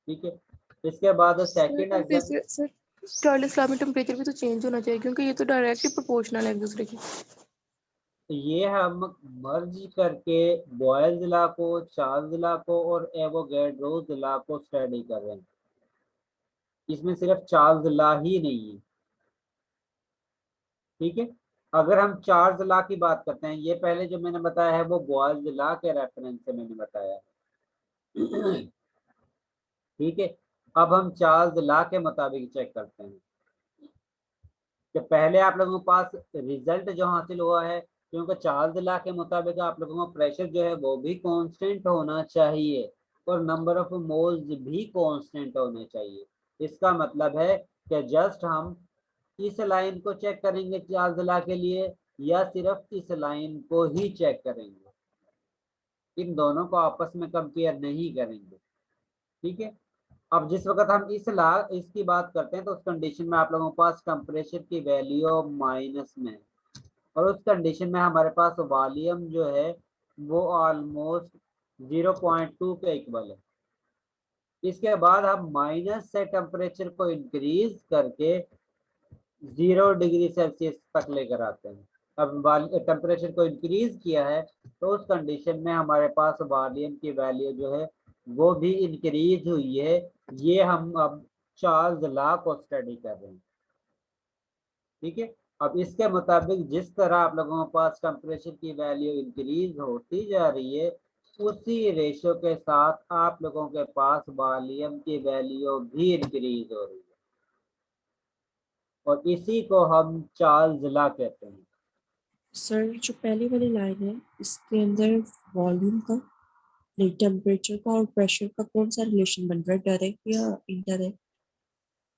ठीक है, इसके बाद second example, sir Charles law में टेम्परेचर भी तो चेंज होना चाहिए, क्योंकि ये तो डायरेक्टली प्रोपोर्शनल है एक दूसरे की। ये हम मर्ज करके बॉयल्स लॉ को, चार्ल्स लॉ को और एवोगैड्रोस लॉ को स्टडी कर रहे हैं। इसमें सिर्फ चार्ल्स लॉ ही नहीं है। ठीक है, अगर हम चार्ल्स लॉ की बात करते हैं, ये पहले जो मैंने बताया है वो बॉयल्स लॉ के रेफरेंस से मैंने बताया। ठीक है, अब हम चार्ल्स लॉ के मुताबिक चेक करते हैं कि पहले आप लोगों के पास रिजल्ट जो हासिल हुआ है, क्योंकि चार्ल्स लॉ के मुताबिक आप लोगों का प्रेशर जो है वो भी कांस्टेंट होना चाहिए और नंबर ऑफ मोल्स भी कांस्टेंट होने चाहिए। इसका मतलब है कि जस्ट हम इस लाइन को चेक करेंगे चार्ल्स लॉ के लिए या सिर्फ इस लाइन को ही चेक करेंगे, इन दोनों को आपस में कंपेयर नहीं करेंगे। ठीक है, अब जिस वक्त हम इसकी बात करते हैं तो उस कंडीशन में आप लोगों के पास टेम्परेचर की वैल्यू माइनस में है और उस कंडीशन में हमारे पास वॉल्यूम जो है वो ऑलमोस्ट 0.2 के इक्वल है। इसके बाद हम माइनस से टेम्परेचर को इंक्रीज करके 0 डिग्री सेल्सियस तक लेकर आते हैं। अब टेम्परेचर को इंक्रीज किया है तो उस कंडीशन में हमारे पास वॉल्यूम की वैल्यू जो है वो भी इंक्रीज हुई है। ये हम अब चार्ल्स लॉ को स्टडी कर रहे हैं। ठीक है, अब इसके मुताबिक जिस तरह आप लोगों के पास टेम्परेचर की वैल्यू इंक्रीज होती जा रही है, उसी रेशो के साथ आप लोगों के पास वॉल्यूम की वैल्यू भी इंक्रीज हो रही है और इसी को हम चार्ल्स लॉ कहते हैं। सर जो पहली वाली लाइन है इसके अंदर वॉल्यूम का, नहीं टेम्परेचर का और प्रेशर का कौन सा रिलेशन बन रहा है, डायरेक्ट या इनडायरेक्ट?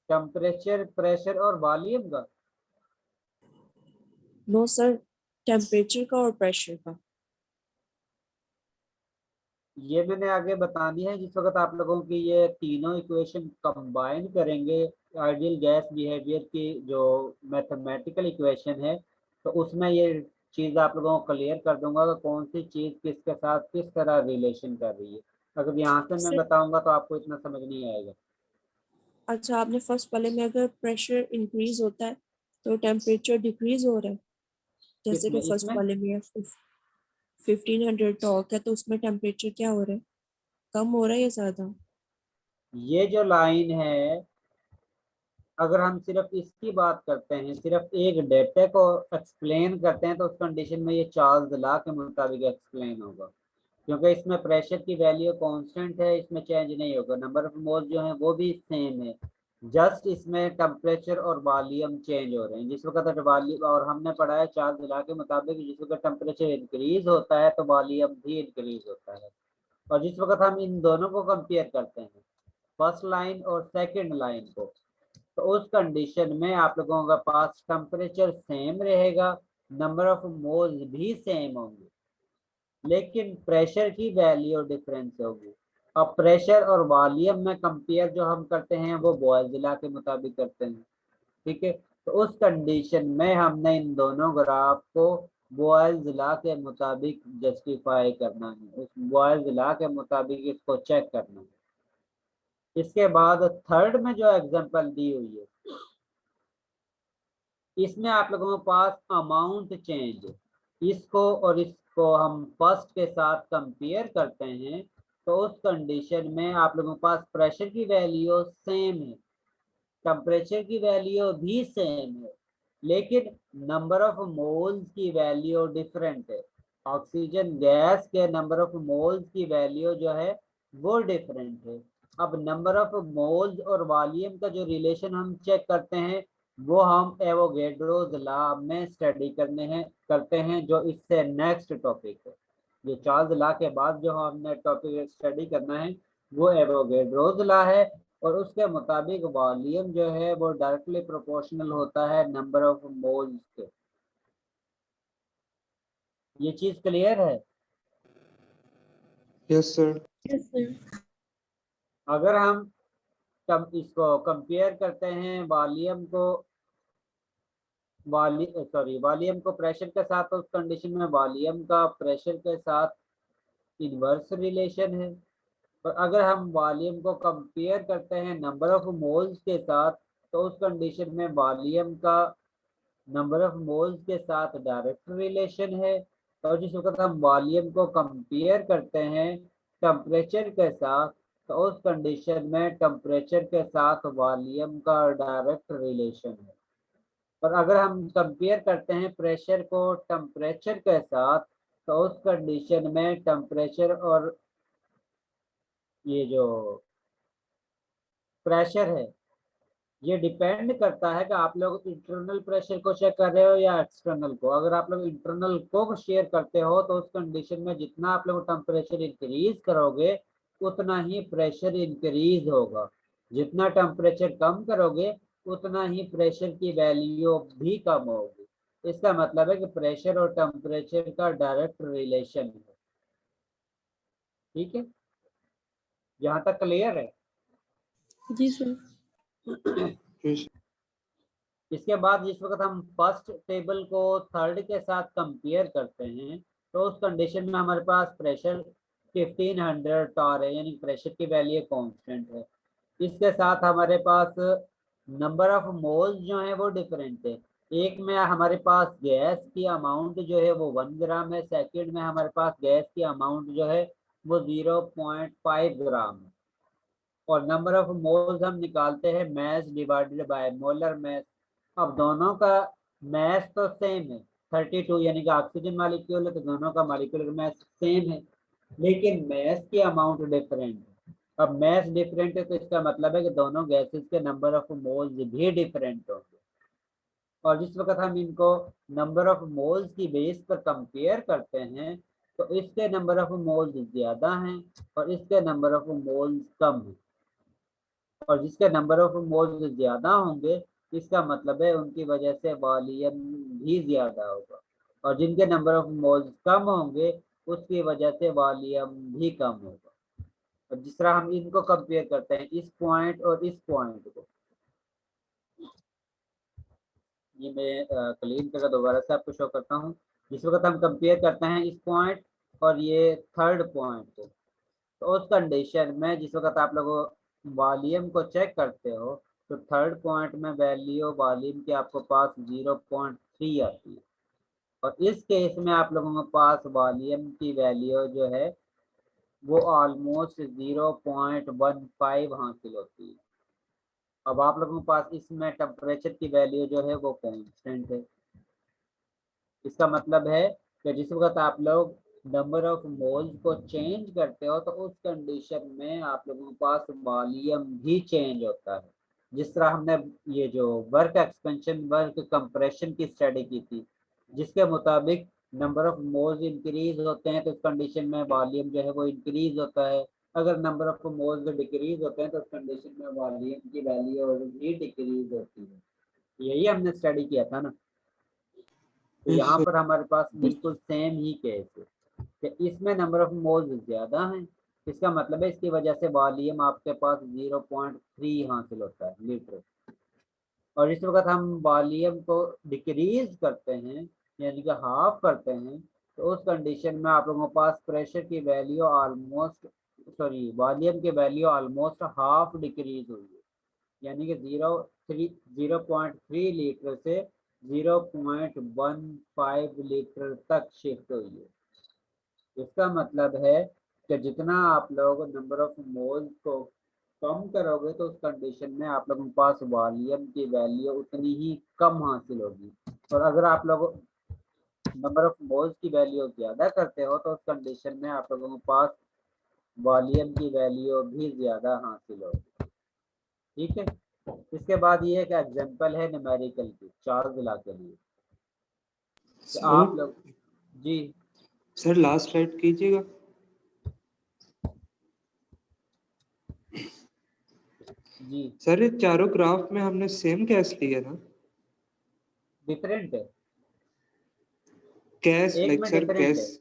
टेम्परेचर, प्रेशर और वॉल्यूम का? नो सर, टेम्परेचर का और प्रेशर का। ये मैंने आगे बतानी है। जिस वक्त आप लोगों की ये तीनों इक्वेशन कंबाइन करेंगे आइडियल गैस बिहेवियर की जो मैथमेटिकल इक्वेशन है, तो उसमें ये चीज़ आप लोगों को क्लियर कर दूंगा कि कौन सी चीज़ किसके साथ किस तरह रिलेशन कर रही है। अगर यहाँ से मैं सर बताऊंगा तो आपको इतना समझ नहीं आएगा। अच्छा, आपने फर्स्ट वाले में अगर प्रेशर इंक्रीज होता है तो टेम्परेचर डिक्रीज हो रहा है, जैसे कि किसमें फर्स्ट इसमें? वाले में 1500 टॉक है तो उसमें टेम्परेचर क्या हो रहा है, कम हो रहा है या ज्यादा? ये जो लाइन है, अगर हम सिर्फ इसकी बात करते हैं, सिर्फ एक डेटा को एक्सप्लेन करते हैं, तो उस कंडीशन में ये चार्ल्स लॉ के मुताबिक एक्सप्लेन होगा, क्योंकि इसमें प्रेशर की वैल्यू कांस्टेंट है, इसमें चेंज नहीं होगा, नंबर ऑफ मोल्स जो है वो भी सेम है, जस्ट इसमें टेम्परेचर और वॉल्यूम चेंज हो रहे हैं। जिस वक्त वॉल्यूम, और हमने पढ़ा है चार्ल्स लॉ के मुताबिक, जिस वक्त टेम्परेचर इंक्रीज होता है तो वॉल्यूम भी इंक्रीज होता है। और जिस वक्त हम इन दोनों को कंपेयर करते हैं, फर्स्ट लाइन और सेकेंड लाइन को, तो उस कंडीशन में आप लोगों के पास टेम्परेचर सेम रहेगा, नंबर ऑफ मोल्स भी सेम होंगे, लेकिन प्रेशर की वैल्यू डिफरेंस होगी। अब प्रेशर और वॉल्यूम में कंपेयर जो हम करते हैं वो बॉयल्स लॉ के मुताबिक करते हैं, ठीक है। तो उस कंडीशन में हमने इन दोनों ग्राफ को बॉयल्स लॉ के मुताबिक जस्टिफाई करना है, उस बॉयल्स लॉ के मुताबिक इसको चेक करना है। इसके बाद थर्ड में जो एग्जांपल दी हुई है, इसमें आप लोगों के पास अमाउंट चेंज, इसको और इसको हम फर्स्ट के साथ कंपेयर करते हैं, तो उस कंडीशन में आप लोगों के पास प्रेशर की वैल्यू सेम है, टेम्परेचर की वैल्यू भी सेम है, लेकिन नंबर ऑफ मोल्स की वैल्यू डिफरेंट है। ऑक्सीजन गैस के नंबर ऑफ मोल्स की वैल्यू जो है वो डिफरेंट है। अब नंबर ऑफ मोल्स और वॉल्यूम का जो रिलेशन हम चेक करते हैं वो हम एवोगैड्रोस लॉ में स्टडी करते हैं, जो इससे नेक्स्ट टॉपिक है। जो चार्ल्स लॉ के बाद जो हमने टॉपिक स्टडी करना है वो एवोगैड्रोस लॉ है, और उसके मुताबिक वॉल्यूम जो है वो डायरेक्टली प्रोपोर्शनल होता है नंबर ऑफ मोल्स के। ये चीज क्लियर है? Yes sir. Yes sir. अगर हम इसको कंपेयर करते हैं वॉल्यूम को प्रेशर के साथ, तो उस कंडीशन में वॉल्यूम का प्रेशर के साथ इनवर्स रिलेशन है। और अगर हम वॉल्यूम को कंपेयर करते हैं नंबर ऑफ मोल्स के साथ, तो उस कंडीशन में वॉल्यूम का नंबर ऑफ मोल्स के साथ डायरेक्ट रिलेशन है। और जिस वक्त हम वॉल्यूम को कंपेयर करते हैं टेम्परेचर के साथ, तो उस कंडीशन में टेम्परेचर के साथ वॉल्यूम का डायरेक्ट रिलेशन है। और अगर हम कंपेयर करते हैं प्रेशर को टेम्परेचर के साथ, तो उस कंडीशन में टेम्परेचर और ये जो प्रेशर है ये डिपेंड करता है कि आप लोग इंटरनल प्रेशर को चेक कर रहे हो या एक्सटर्नल को। अगर आप लोग इंटरनल को शेयर करते हो तो उस कंडीशन में जितना आप लोग टेम्परेचर इंक्रीज करोगे उतना ही प्रेशर इंक्रीज होगा, जितना टेम्परेचर कम करोगे उतना ही प्रेशर की वैल्यू भी कम होगी। इसका मतलब है कि प्रेशर और टेम्परेचर का डायरेक्ट रिलेशन है, ठीक है। यहाँ तक क्लियर है? जी सर। इसके बाद जिस वक्त हम फर्स्ट टेबल को थर्ड के साथ कंपेयर करते हैं, तो उस कंडीशन में हमारे पास प्रेशर 1500 टॉर है, यानी प्रेशर की वैल्यू कांस्टेंट है। इसके साथ हमारे पास नंबर ऑफ मोल्स जो है वो डिफरेंट है। एक में हमारे पास गैस की अमाउंट जो है वो 1 ग्राम है, सेकंड में हमारे पास गैस की अमाउंट जो है वो 0.5 ग्राम है। और नंबर ऑफ मोल्स हम निकालते हैं mess divided by molar mass. अब दोनों का मैस तो सेम है 32, यानी कि ऑक्सीजन मॉलिक्यूल है तो दोनों का मॉलिक्यूलर मैस सेम है, लेकिन मैस की अमाउंट डिफरेंट है। अब मैस डिफरेंट है तो इसका मतलब है कि दोनों गैसेस के नंबर ऑफ मोल्स भी डिफरेंट होंगे। और जिस वक्त हम इनको नंबर ऑफ मोल्स की बेस पर कंपेयर करते हैं, तो इसके नंबर ऑफ मोल्स ज्यादा हैं और इसके नंबर ऑफ मोल्स कम हैं। और जिसके नंबर ऑफ मोल्स ज्यादा होंगे इसका मतलब है उनकी वजह से वॉल्यूम भी ज्यादा होगा, और जिनके नंबर ऑफ मोल्स कम होंगे उसकी वजह से वॉल्यूम भी कम होगा। और जिस तरह हम इनको कंपेयर करते हैं, इस पॉइंट और इस पॉइंट को, ये मैं क्लीन करके दोबारा से आपको शो करता हूँ। जिस वक्त हम कंपेयर करते हैं इस पॉइंट और ये थर्ड पॉइंट को, तो उस कंडीशन में जिस वक्त आप लोगों वॉल्यूम को चेक करते हो तो थर्ड पॉइंट में वैल्यू वॉल्यूम की आपको पास 0.3 आती है, और इस केस में आप लोगों के पास वॉल्यूम की वैल्यू जो है वो ऑलमोस्ट 0.15 हासिल होती है। अब आप लोगों के पास इसमें टेम्परेचर की वैल्यू जो है वो कांस्टेंट है। इसका मतलब है कि जिस वक्त आप लोग नंबर ऑफ मोल्स को चेंज करते हो तो उस कंडीशन में आप लोगों के पास वॉल्यूम भी चेंज होता है। जिस तरह हमने ये जो वर्क एक्सपेंशन वर्क कंप्रेशन की स्टडी की थी, जिसके मुताबिक नंबर ऑफ मोल्स इंक्रीज होते हैं तो उस कंडीशन में वॉल्यूम जो है वो इंक्रीज होता है। अगर नंबर ऑफ मोल्स डिक्रीज होते हैं तो उस कंडीशन में वॉल्यूम की वैल्यू भी डिक्रीज होती है। यही हमने स्टडी किया था ना। तो Yes, यहाँ sir. पर हमारे पास बिल्कुल सेम ही केस है कि इसमें नंबर ऑफ मोल्स ज्यादा हैं, इसका मतलब है इसकी वजह से वॉल्यूम आपके पास 0.3 हासिल होता है लीटर। और इस वक्त हम वॉल्यूम को डिक्रीज करते हैं यानी कि हाफ करते हैं तो उस कंडीशन में आप लोगों के पास प्रेशर की वैल्यू ऑलमोस्ट वॉल्यूम की वैल्यू ऑलमोस्ट हाफ डिक्रीज हुई है, यानी कि 0.3 लीटर से 0.15 लीटर तक शिफ्ट हुई है। इसका मतलब है कि जितना आप लोग नंबर ऑफ मोल्स को कम करोगे तो उस कंडीशन में आप लोगों के पास वॉल्यूम की वैल्यू उतनी ही कम हासिल होगी, और अगर आप लोग नंबर ऑफ मोल्स की वैल्यू ज्यादा करते हो तो उस कंडीशन में आप लोगों के पास वॉल्यूम की वैल्यू भी ज्यादा हासिल होगी। ठीक है, इसके बाद ये एक एग्जांपल है न्यूमेरिकल की चार्ज ला के लिए। तो आप लोग जी सर लास्ट स्लाइड कीजिएगा। जी सर ये चारों ग्राफ में हमने सेम गैस लिया ना? डिफरेंट है, गैस एक लाइक में सर डिफरेंट है। गैस,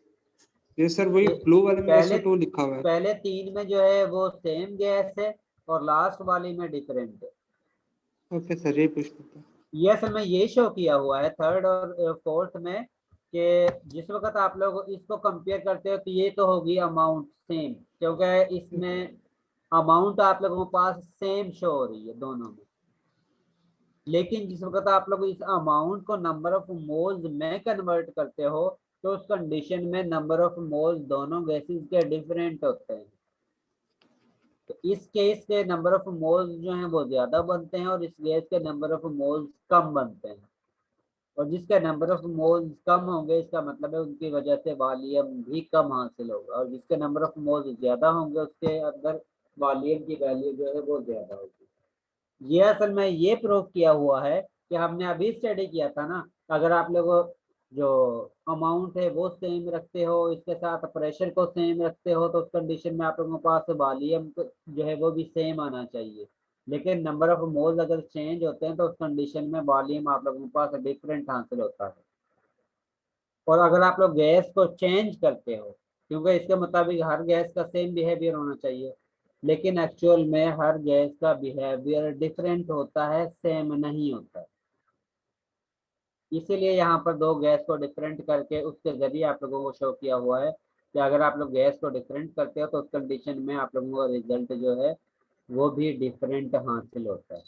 ये सर वही ये ब्लू वाले में पहले SO2 लिखा हुआ है। पहले 3 में जो है वो सेम गैस है और लास्ट वाली में डिफरेंट है। ओके सर, ये पूछना था। ये असल में ये शो किया हुआ है थर्ड और फोर्थ में कि जिस वक्त आप लोग इसको कंपेयर करते हो तो ये तो होगी अमाउंट सेम, क्योंकि इसमें अमाउंट आप लोगों के पास सेम शो हो रही है दोनों में। लेकिन जिस वक्त आप लोग इस अमाउंट को नंबर ऑफ मोल्स में कन्वर्ट करते हो तो उस कंडीशन में नंबर ऑफ मोल्स दोनों गैसेस के डिफरेंट होते हैं। तो इस केस के नंबर ऑफ मोल्स जो हैं वो ज्यादा बनते हैं और इस गैस के नंबर ऑफ मोल्स कम बनते हैं, और जिसका नंबर ऑफ मोल्स कम होंगे इसका मतलब है उनकी वजह से वॉल्यूम भी कम हासिल होगा, और जिसके नंबर ऑफ मोल्स ज्यादा होंगे उसके अंदर वॉल्यूम की वैल्यू जो है वो ज्यादा होगी। ये असल में ये प्रूव किया हुआ है कि हमने अभी स्टडी किया था ना, अगर आप लोग जो अमाउंट है वो सेम रखते हो इसके साथ प्रेशर को सेम रखते हो तो उस कंडीशन में आप लोगों के पास वॉल्यूम जो है वो भी सेम आना चाहिए। लेकिन नंबर ऑफ मोल्स अगर चेंज होते हैं तो उस कंडीशन में वॉल्यूम आप लोगों के पास डिफरेंट हासिल होता है। और अगर आप लोग गैस को चेंज करते हो, क्योंकि इसके मुताबिक हर गैस का सेम बिहेवियर होना चाहिए, लेकिन एक्चुअल में हर गैस का बिहेवियर डिफरेंट होता है, सेम नहीं होता है। इसीलिए यहाँ पर दो गैस को डिफरेंट करके उसके जरिए आप लोगों को शो किया हुआ है कि अगर आप लोग गैस को डिफरेंट करते हो तो उस कंडीशन में आप लोगों का रिजल्ट जो है वो भी डिफरेंट हासिल होता है।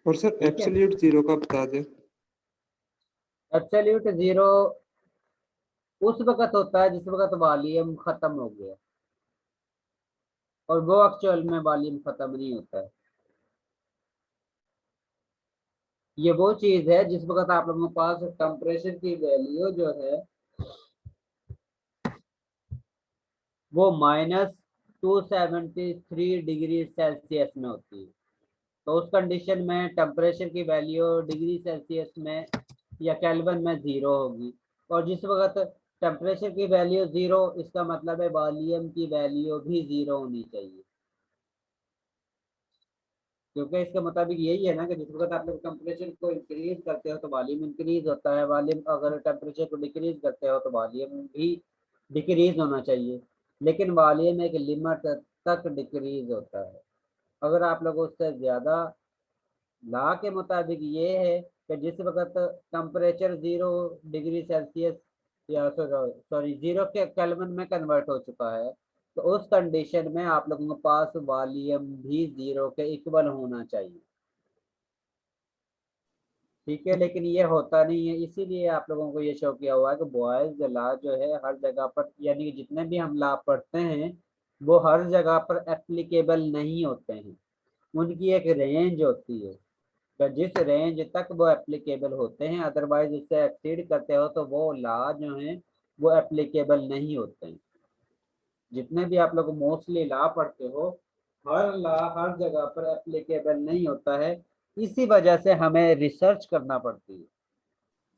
और सर ठीक है, एब्सोल्यूट जीरो का बता दें। एब्सोल्यूट जीरो उस वक्त होता है जिस वक्त वॉल्यूम खत्म हो गया, और वो एक्चुअल में वॉल्यूम खत्म नहीं होता है। ये वो चीज है जिस वक्त आप लोगों के पास टेम्परेचर की वैल्यू जो है वो -273 डिग्री सेल्सियस में होती है, तो उस कंडीशन में टेम्परेचर की वैल्यू डिग्री सेल्सियस में या केल्विन में 0 होगी। और जिस वक्त टेम्परेचर की वैल्यू 0, इसका मतलब है वॉल्यूम की वैल्यू भी 0 होनी चाहिए, क्योंकि इसके मुताबिक यही है ना कि जिस वक्त आप लोग टेम्परेचर को इंक्रीज करते हो तो वॉल्यूम इंक्रीज होता है, वॉल्यूम अगर टेम्परेचर को डिक्रीज करते हो तो वॉल्यूम भी डिक्रीज होना चाहिए। लेकिन वॉल्यूम एक लिमिट तक डिक्रीज होता है। अगर आप लोग उससे ज़्यादा लॉ के मुताबिक ये है कि जिस वक्त टेम्परेचर 0 डिग्री सेल्सियस या 0 के केल्विन में कन्वर्ट हो चुका है तो उस कंडीशन में आप लोगों के पास वॉल्यूम भी 0 के इक्वल होना चाहिए। ठीक है, लेकिन ये होता नहीं है, इसीलिए आप लोगों को ये शो किया हुआ है कि बॉयज लॉ जो है हर जगह पर, यानी कि जितने भी हम लॉ पढ़ते हैं वो हर जगह पर एप्लीकेबल नहीं होते हैं। उनकी एक रेंज होती है, तो जिस रेंज तक वो एप्लीकेबल होते हैं, अदरवाइज उससे एक्सीड करते हो तो वो लॉ जो हैं वो एप्लीकेबल नहीं होते हैं। जितने भी आप लोग मोस्टली लॉ पढ़ते हो, हर लॉ हर जगह पर एप्लीकेबल नहीं होता है। इसी वजह से हमें रिसर्च करना पड़ती है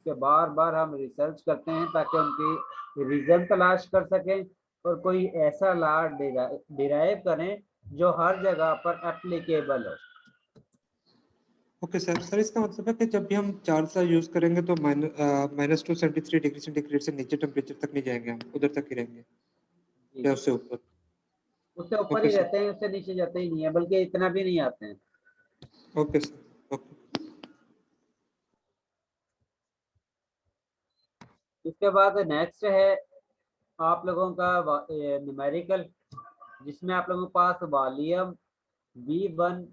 कि बार बार हम रिसर्च करते हैं ताकि उनकी रीजन तलाश कर सकें और कोई ऐसा लॉ डिराइव करें जो हर जगह पर एप्लीकेबल हो। ओके सर, इसका मतलब है कि जब भी हम चार्ज यूज करेंगे तो -273 डिग्री सेंटीग्रेड से नीचे टेम्परेचर तक नहीं जाएंगे, हम उधर तक ही रहेंगे या उससे ऊपर? उससे ऊपर ओके ही सर। रहते हैं, उससे नीचे जाते ही नहीं है, बल्कि इतना भी नहीं आते हैं। Okay sir, okay. इसके बाद नेक्स्ट है आप लोगों का न्यूमेरिकल, जिसमें आप लोगों के पास वॉल्यूम V1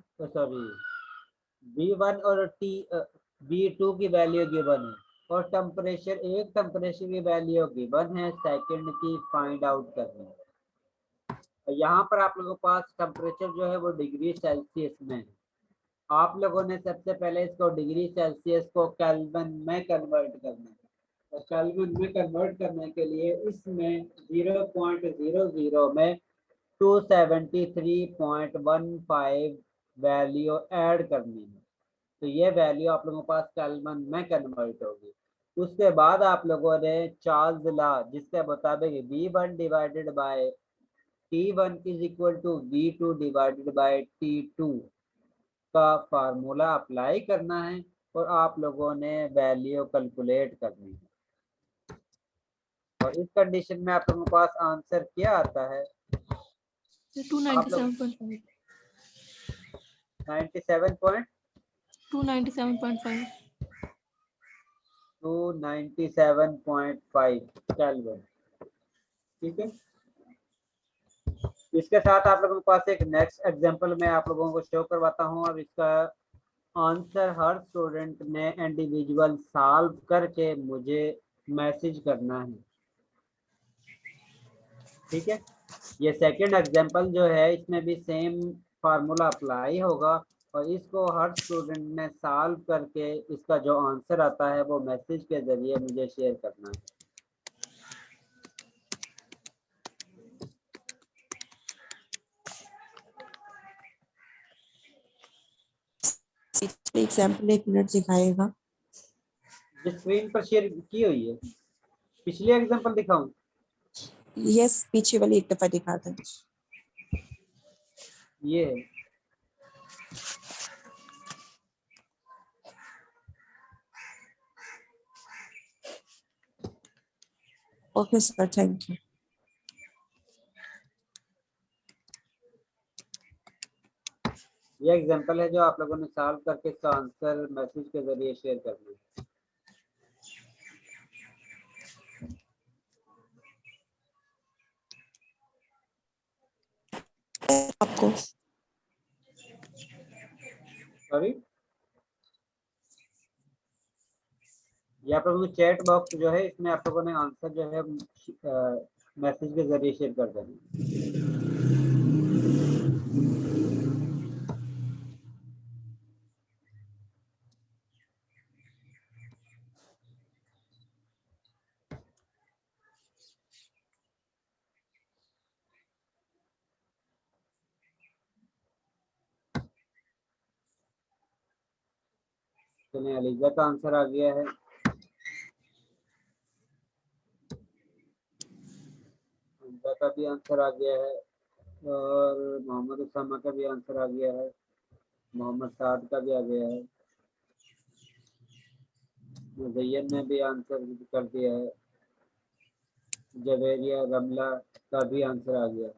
और V2 की वैल्यू गिवन है और टेम्परेचर, एक टेम्परेचर की वैल्यू गिवन है, सेकंड की फाइंड आउट करनी है। यहाँ पर आप लोगों के पास टेम्परेचर जो है वो डिग्री सेल्सियस में है। आप लोगों ने सबसे पहले इसको डिग्री सेल्सियस को केल्विन में कन्वर्ट करना है, और केल्विन में कन्वर्ट करने के लिए इसमें 0.00 में 273.15 वैल्यू ऐड करनी है। तो ये वैल्यू आप लोगों के पास केल्विन में कन्वर्ट होगी। उसके बाद आप लोगों ने चार्ल्स लॉ, जिसके मुताबिक V1 divided by T1 is equal to V2 divided by T2 का फार्मूला अप्लाई करना है और आप लोगों ने वैल्यू कैलकुलेट करनी है। और इस कंडीशन में आप लोगों के पास आंसर क्या आता है? 297.5 97.5 केल्विन। ठीक है, इसके साथ आप लोगों के पास एक नेक्स्ट एग्जांपल मैं आप लोगों को शो करवाता हूं। और इसका आंसर हर स्टूडेंट ने इंडिविजुअल सॉल्व करके मुझे मैसेज करना है। ठीक है, ये सेकंड एग्जांपल जो है इसमें भी सेम फार्मूला अप्लाई होगा और इसको हर स्टूडेंट ने सॉल्व करके इसका जो आंसर आता है वो मैसेज के जरिए मुझे शेयर करना है। एग्जाम्पल 1 मिनट दिखाएगा। जो स्क्रीन पर शेयर की हुई है, पिछली एग्जांपल दिखाऊं? यस, पीछे वाली एक दफा दिखा दें। ये ओके सर, थैंक यू। ये एग्जांपल है जो आप लोगों ने सॉल्व करके इसका आंसर मैसेज के जरिए शेयर करना है। आपको सॉरी, ये आप लोगों को चैट बॉक्स जो है इसमें आप लोगों ने आंसर जो है मैसेज के जरिए शेयर कर देना है। चलिए, अलीजा का आंसर आ गया है। हमजा का भी आंसर आ गया है और मोहम्मद उसामा का भी आंसर आ गया है। मोहम्मद साद का भी आ गया है। मुज़य्यन ने भी आंसर कर दिया है। जवेरिया रमला का भी आंसर आ गया है।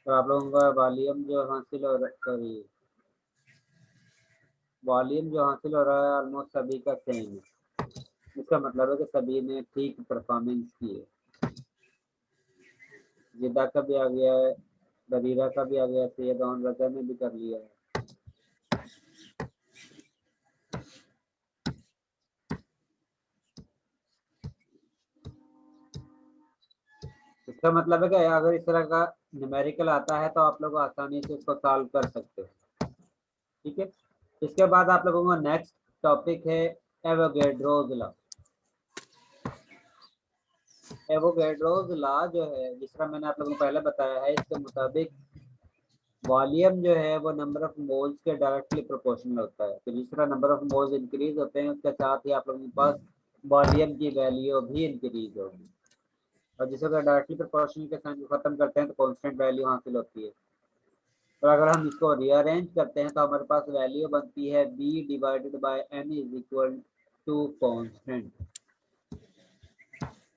तो आप लोगों का वॉल्यूम जो हासिल हो रहा है, वॉल्यूम जो हासिल हो रहा है ऑलमोस्ट सभी का सेम है। इसका मतलब है कि सभी ने ठीक परफॉर्मेंस की है। जिदा का भी आ गया है, बरीरा का भी आ गया, सैयद और रजा ने भी कर लिया है। इसका मतलब है कि अगर इस तरह का न्यूमेरिकल आता है तो आप लोग आसानी से इसको सॉल्व कर सकते हो। ठीक है, इसके बाद आप लोगों का नेक्स्ट टॉपिक है एवोगैड्रोस लॉ। एवोगैड्रोस लॉ जो है, जिस तरह मैंने आप लोगों को पहले बताया है, इसके मुताबिक वॉल्यूम जो है वो नंबर ऑफ मोल्स के डायरेक्टली प्रोपोर्शनल होता है। तो जिस तरह नंबर ऑफ मोल्स इंक्रीज होते हैं, उसके साथ ही आप लोगों के पास वॉल्यूम की वैल्यू भी इंक्रीज होगी। और जिस तरह डायरेक्टली प्रोपोर्शनल के साथ खत्म करते हैं तो कांस्टेंट वैल्यू हासिल होती है। तो अगर हम इसको रीअरेंज करते हैं तो हमारे पास वैल्यू बनती है b divided by n is equal to constant.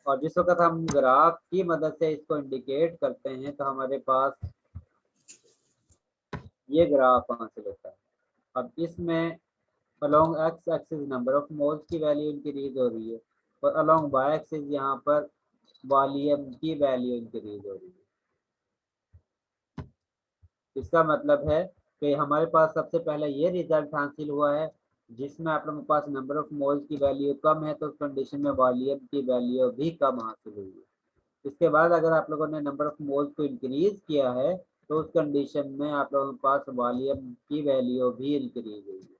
और जिस वक्त हम ग्राफ की मदद से इसको इंडिकेट करते हैं तो हमारे पास ये ग्राफ हासिल होता है। अब इसमें along x axis number of moles की वैल्यू इंक्रीज हो रही है और अलोंग वाई एक्सिस यहाँ पर वॉल्यूम की वैल्यू इंक्रीज हो रही है। इसका मतलब है कि हमारे पास सबसे पहले ये रिजल्ट हासिल हुआ है जिसमें आप लोगों के पास नंबर ऑफ मोल्स की वैल्यू कम है तो उस कंडीशन में वॉल्यूम की वैल्यू भी कम हासिल हुई है। इसके बाद अगर आप लोगों ने नंबर ऑफ मोल्स को इंक्रीज किया है तो उस कंडीशन में आप लोगों के पास वॉल्यूम की वैल्यू भी इंक्रीज हुई है।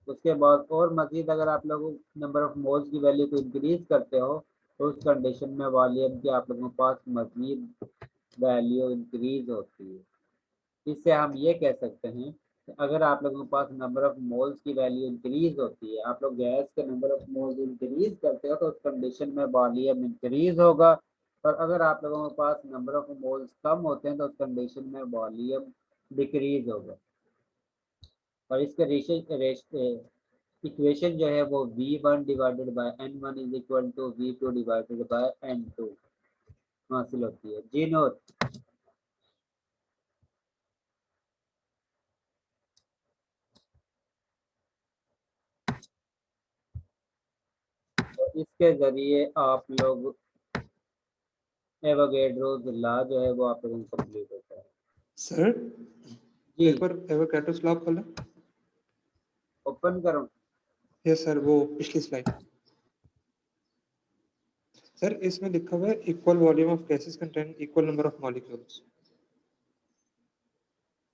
उसके बाद और मजीद अगर आप लोग नंबर ऑफ मोल्स की वैल्यू को इंक्रीज करते हो तो उस कंडीशन में वॉल्यूम की आप लोगों के पास मजीद वैल्यू इंक्रीज होती है। इससे हम ये कह सकते हैं कि अगर आप लोगों के पास नंबर ऑफ मोल्स की वैल्यू इंक्रीज होती है, आप लोग गैस के नंबर ऑफ मोल्स इंक्रीज करते हो तो उस कंडीशन में वॉल्यूम इंक्रीज होगा। और अगर आप लोगों के पास नंबर ऑफ मोल्स कम होते हैं तो उस कंडीशन में वॉल्यूम डिक्रीज होगा। और इसके इक्वेशन जो है वो v1 divided by n1 is equal to v2 divided by n2 हासिल होती है। जी नोट। तो इसके जरिए आप लोग एवोगैड्रोस लॉ जो है वो आप लोगों को कंप्लीट होता है। सर जी एक बार एवोगैड्रोस लॉ खोलें। ओपन करो। यस सर, वो पिछली स्लाइड। सर इसमें लिखा हुआ है equal volume of gases contain equal number of molecules.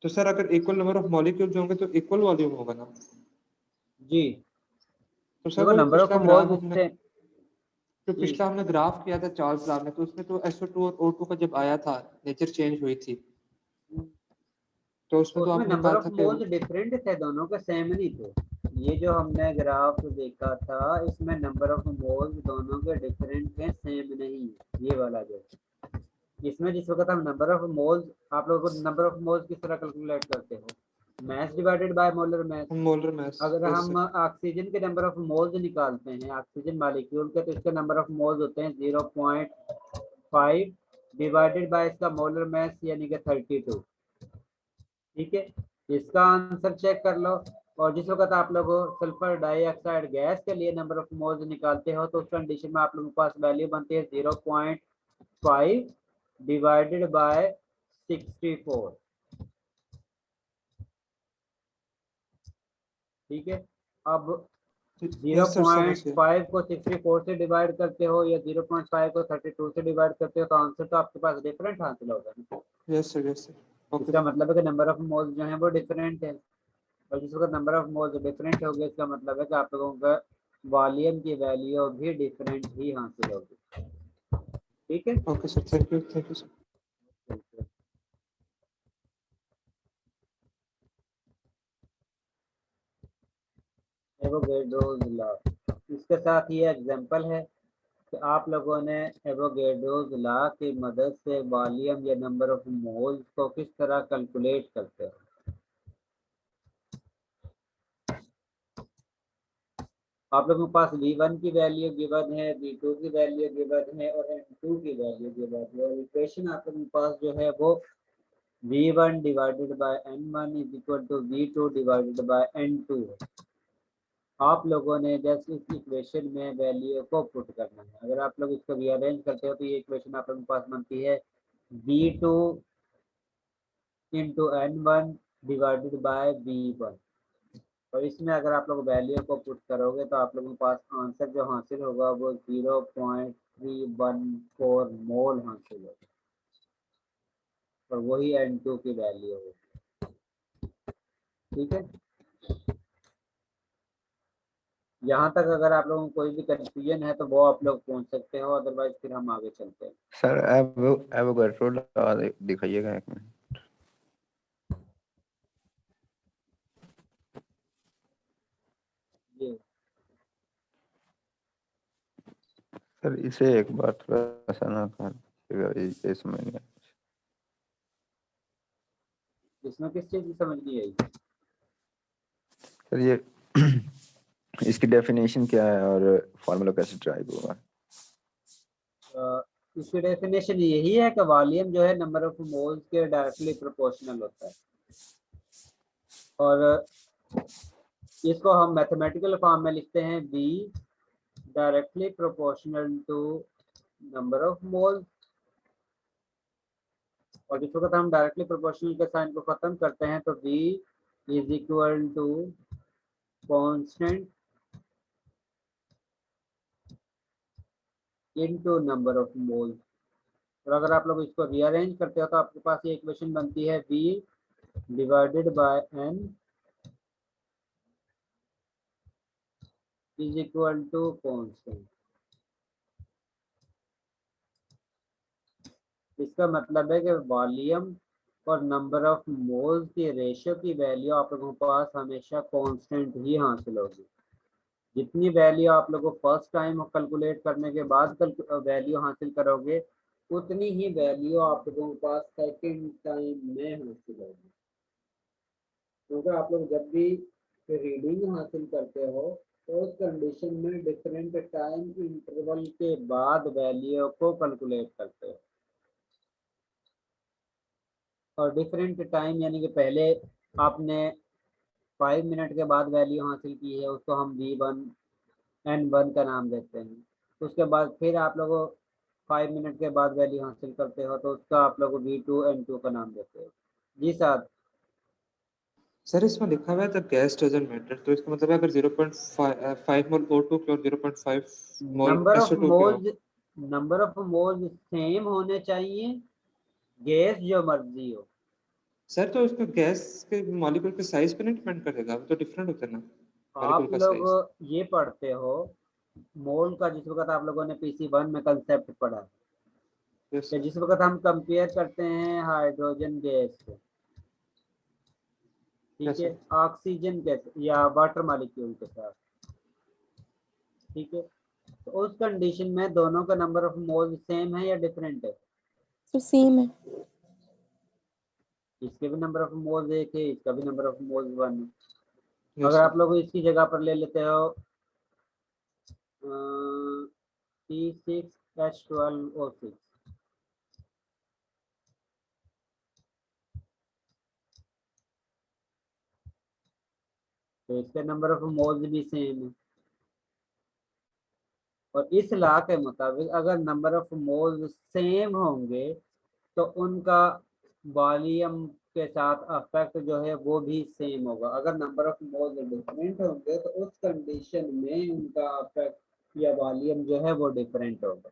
तो सर अगर इक्वल नंबर ऑफ मॉलिक्यूल्स होंगे तो इक्वल वॉल्यूम होगा ना? जी तो सर देखो वो नंबर ऑफ पिछला ग्राफ मोल्स हमने इससे जो जी पिछला हमने ग्राफ किया था चार्ल्स ग्राफ में, तो उसमें तो SO2 और O2 का जब आया था नेचर चेंज हुई थी, तो उसमें तो उसमें आपने नंबर कहा ऑफ था कि मोल्स डिफरेंट थे, दोनों के सेम नहीं थे। ये जो हमने ग्राफ देखा था इसमें नंबर ऑफ मोल्स दोनों के डिफरेंट थे, सेम नहीं। ये वाला जो इसमें जिस वक्त हम नंबर ऑफ मोल्स, आप लोगों को नंबर ऑफ मोल्स किस तरह कैलकुलेट करते हो? Mess divided by molar mass. Molar mass. अगर यस हम सर। ऑक्सीजन के नंबर ऑफ मोल्स निकालते हैं ऑक्सीजन मॉलिक्यूल के, तो इसके नंबर ऑफ मोल्स होते हैं 0.5 डिवाइडेड बाय इसका मोलर मैस यानी कि 32। ठीक है, इसका आंसर चेक कर लो। और जिस वक्त आप लोग सल्फर डाइऑक्साइड गैस के लिए नंबर ऑफ मोल्स निकालते हो तो उस कंडीशन में आप लोगों के पास वैल्यू बनती है 0.5 डिवाइडेड बाय 64। ठीक है, अब यस सर, समझ गया। 0.5 को 64 से डिवाइड करते हो या 0.5 को 32 से डिवाइड करते हो तो आंसर तो आपके पास डिफरेंट हासिल होगा ना। Yes sir, yes sir. Okay इसका सर। मतलब है कि नंबर ऑफ मोल्स जो है वो डिफरेंट है। और जिस वक्त नंबर ऑफ मोल्स डिफरेंट होगी इसका मतलब है कि आप लोगों का वॉल्यूम की वैल्यू भी डिफरेंट ही हासिल होगी। ठीक है, okay sir, thank you sir. Avogadro's law, इसके साथ ये एग्जांपल है कि आप लोगों ने एवोगैड्रोस लॉ की मदद से वॉल्यूम या नंबर ऑफ मोल्स को किस तरह कैलकुलेट करते हो। आप लोगों के पास V1 की वैल्यू गिवन है, V2 की वैल्यू गिवन है और N2 की वैल्यू गिवन है। और इक्वेशन आप लोगों के पास जो है वो V1 divided by N1 is equal to V2 divided by N2 है। आप लोगों ने जस्ट इस इक्वेशन में वैल्यू को पुट करना है। अगर आप लोग इसको रीअरेंज करते हो तो ये इक्वेशन आप लोगों के पास बनती है V2 into N1 divided by V1। और इसमें अगर आप लोग वैल्यू को पुट करोगे तो आप लोगों के पास आंसर जो हासिल होगा वो 0.314 मोल हासिल होगा, और वही N2 की वैल्यू होगी। ठीक है, यहाँ तक अगर आप लोगों को कोई भी कंफ्यूजन है तो वो आप लोग पूछ सकते हो, अदरवाइज फिर हम आगे चलते हैं। सर एवोगैड्रो लगा दिखाइएगा एक मिनट। ये सर इसे एक बार थोड़ा सा ना कर इसमें नहीं। इसमें किस चीज़ की समझ नहीं आई? सर ये इसकी डेफिनेशन क्या है और फार्मूला कैसे ड्राइव होगा? इसकी डेफिनेशन यही है कि वॉल्यूम जो है नंबर ऑफ मोल्स के डायरेक्टली प्रोपोर्शनल होता है, और इसको हम मैथमेटिकल फॉर्म में लिखते हैं V directly proportional to number of moles. और जिस वक्त हम डायरेक्टली प्रोपोर्शनल के साइन को खत्म करते हैं तो V is equal to constant into number of moles. और अगर आप लोग इसको रीअरेंज करते हो तो आपके पास ये इक्वेशन बनती है V divided by N is equal to constant. इसका मतलब है कि वॉल्यूम और नंबर ऑफ मोल्स की रेशियो की वैल्यू आप लोगों के पास हमेशा कांस्टेंट ही हासिल होगी। जितनी वैल्यू आप लोगों को फर्स्ट टाइम कैलकुलेट करने के बाद वैल्यू हासिल करोगे, उतनी ही वैल्यू आप लोगों के पास सेकंड टाइम में हासिल होगी। क्योंकि आप लोग जब भी रीडिंग हासिल करते हो तो उस कंडीशन में डिफरेंट टाइम इंटरवल के बाद वैल्यू को कैलकुलेट करते हो। और डिफरेंट टाइम यानी कि पहले आपने 5 मिनट के बाद वैल्यू हासिल की है, उसको हम V1 N1 का नाम देते हैं। उसके बाद फिर आप लोगों 5 मिनट के बाद वैल्यू हासिल करते हो तो उसका आप लोग V2 N2 का नाम देते हो। जी साहब। सर इसमें लिखा हुआ है द गैस डजंट मैटर, तो इसका मतलब है अगर 0.5 मोल O2 के और 0.5 मोल SO2 के हो, नंबर ऑफ मोल्स सेम होने चाहिए, गैस जो मर्जी हो। सर तो उसका गैस के मॉलिक्यूल के साइज पे नहीं डिपेंड करेगा, वो तो डिफरेंट होता है ना मॉलिक्यूल आप का लोग साइज। ये पढ़ते हो मोल का, जिस वक्त आप लोगों ने PC1 में कंसेप्ट पढ़ा, यस कि सर। जिस वक्त हम कंपेयर करते हैं हाइड्रोजन गैस को, ठीक यस है, सर। ऑक्सीजन गैस या वाटर मॉलिक्यूल के साथ, ठीक है, तो उस कंडीशन में दोनों का नंबर ऑफ मोल सेम है या डिफरेंट है? तो सेम है। इसके भी नंबर ऑफ मोल्स एक है, इसका भी नंबर ऑफ मोल्स 1 है। यस अगर आप सर। लोग इसकी जगह पर ले लेते हो C6H12O6, तो इसके नंबर ऑफ मोल्स भी सेम है। और इस लॉ के मुताबिक अगर नंबर ऑफ मोल्स सेम होंगे तो उनका वॉल्यूम के साथ अफेक्ट जो है वो भी सेम होगा। अगर नंबर ऑफ मोल्स डिफरेंट होंगे तो उस कंडीशन में उनका अफेक्ट या वॉल्यूम जो है वो डिफरेंट होगा।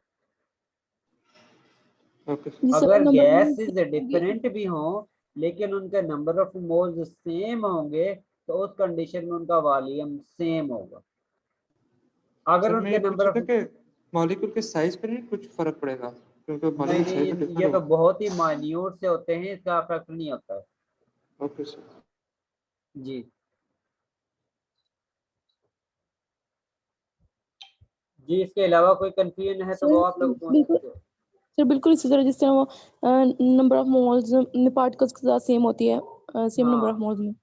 ओके जिस अगर नंबर गैसेस डिफरेंट भी हों लेकिन उनके नंबर ऑफ मोल्स सेम होंगे तो उस कंडीशन में उनका वॉल्यूम सेम होगा। अगर सर मैं उनके ये पूछ नंबर रहा ऑफ, था कि मॉलिक्यूल के साइज पे नहीं कुछ फर्क पड़ेगा, क्योंकि नहीं मॉलिक्यूल साइज तो नहीं, डिफरेंट ये तो होगा। बहुत ही माइन्यूट से होते हैं, इसका अफेक्ट नहीं होता है। Okay sir. जी जी, इसके अलावा कोई कंफ्यूजन है तो वो आप लोग पूछ बिल्कुल सकते हो। सर, बिल्कुल इसी तरह जिस तरह वो नंबर ऑफ मोल्स पार्टिकल्स के साथ सेम होती है, सेम नंबर ऑफ हाँ मोल्स में।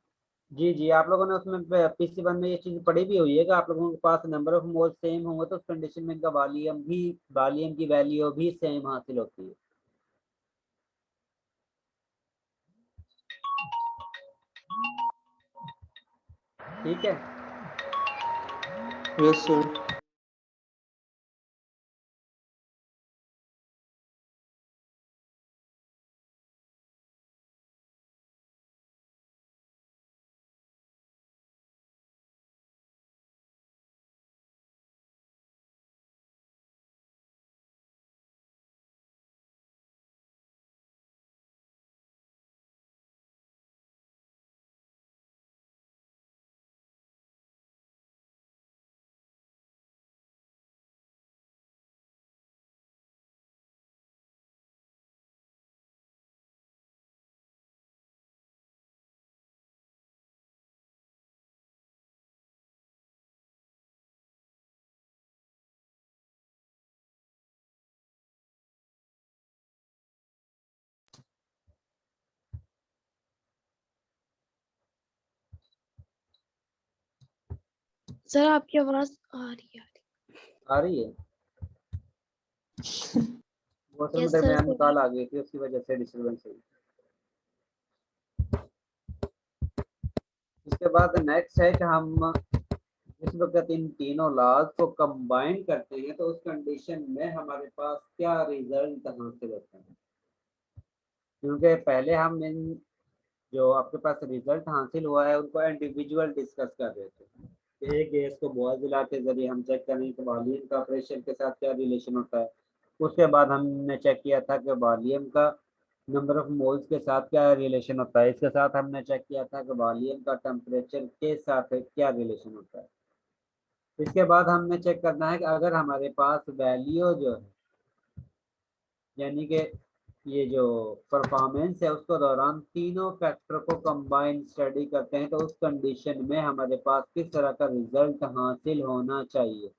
जी जी, आप लोगों ने उसमें PC1 में ये चीज पढ़ी भी हुई है कि आप लोगों के पास नंबर ऑफ मोल सेम होंगे तो उस कंडीशन में इनका वॉल्यूम की वैल्यू भी सेम हासिल होती है। ठीक है। Yes sir. सर आपकी आवाज आ रही है। आ रही है? वो असल में यस सर दरमियान में कॉल आ गई थी, उसकी वजह से डिस्टर्बेंस हुई। इसके बाद नेक्स्ट है कि हम इस वक्त इन तीनों लॉज को कंबाइन करते हैं तो उस कंडीशन में हमारे पास क्या रिजल्ट हासिल होता है। क्योंकि पहले हम इन जो आपके पास रिजल्ट हासिल हुआ है उनको इंडिविजुअल डिस्कस कर रहे थे। एक गैस को बॉयल ला के जरिए हम चेक करें कि वॉल्यूम का प्रेशर के साथ क्या रिलेशन होता है। उसके बाद हमने चेक किया था कि वॉल्यूम का नंबर ऑफ मोल्स के साथ क्या रिलेशन होता है। इसके साथ हमने चेक किया था कि वॉल्यूम का टेम्परेचर के साथ क्या रिलेशन होता है। इसके बाद हमने चेक करना है कि अगर हमारे पास वैल्यू जो है यानी कि ये जो परफॉर्मेंस है उसको दौरान तीनों फैक्टर को कंबाइन स्टडी करते हैं तो उस कंडीशन में हमारे पास किस तरह का रिजल्ट हासिल होना चाहिए।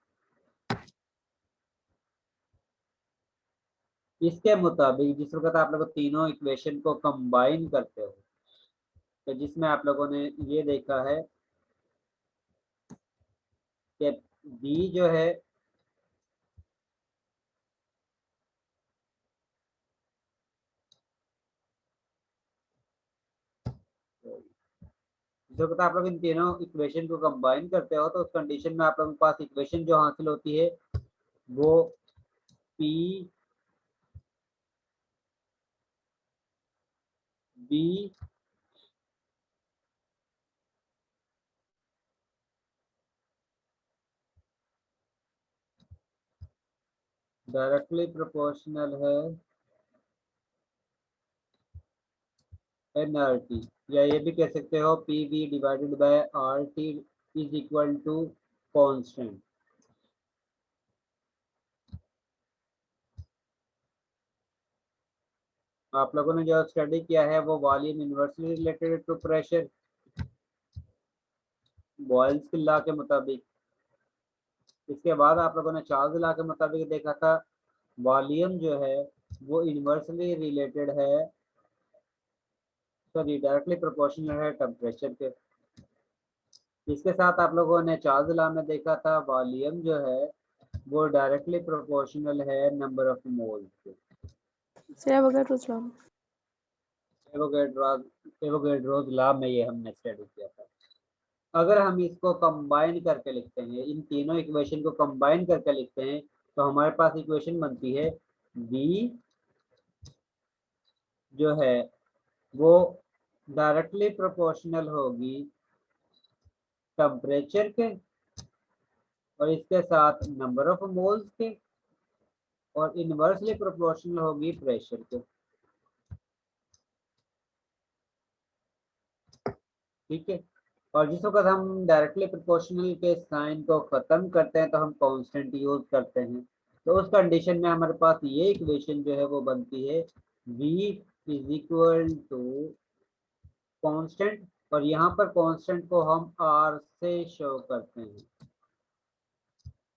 इसके मुताबिक जिस वक्त आप लोग तीनों इक्वेशन को कंबाइन करते हो तो जिसमें आप लोगों ने ये देखा है कि बी जो है जो पता आप लोग इन तीनों इक्वेशन को कंबाइन करते हो तो उस कंडीशन में आप लोगों के पास इक्वेशन जो हासिल होती है वो पी बी डायरेक्टली प्रोपोर्शनल है एनआरटी, या ये भी कह सकते हो P V divided by R T is equal to constant. आप लोगों ने जो स्टडी किया है वो volume inversely related to pressure Boyle's के लॉ के मुताबिक। इसके बाद आप लोगों ने चार्ल्स लॉ के मुताबिक देखा था वॉल्यूम जो है वो इनवर्सली रिलेटेड है, सॉरी डायरेक्टली प्रोपोर्शनल है टेम्परेचर के। इसके साथ आप लोगों ने चार्ल्स लॉ में देखा था वॉल्यूम जो है वो डायरेक्टली प्रोपोर्शनल है नंबर ऑफ मोल्स के। Sir Avogadro's law Avogadro's law में ये हमने स्टडी किया था। अगर हम इसको कंबाइन करके लिखते हैं, इन तीनों इक्वेशन को कंबाइन करके लिखते हैं तो हमारे पास इक्वेशन बनती है बी जो है वो डायरेक्टली प्रोपोर्शनल होगी टेम्परेचर के और इसके साथ नंबर ऑफ मोल्स के और इनवर्सली प्रोपोर्शनल होगी प्रेशर के। ठीक है, और जिस वक्त हम डायरेक्टली प्रोपोर्शनल के साइन को खत्म करते हैं तो हम कांस्टेंट यूज करते हैं। तो उस कंडीशन में हमारे पास ये इक्वेशन जो है वो बनती है v is equal to constant, और यहाँ पर कांस्टेंट को हम r से शो करते हैं,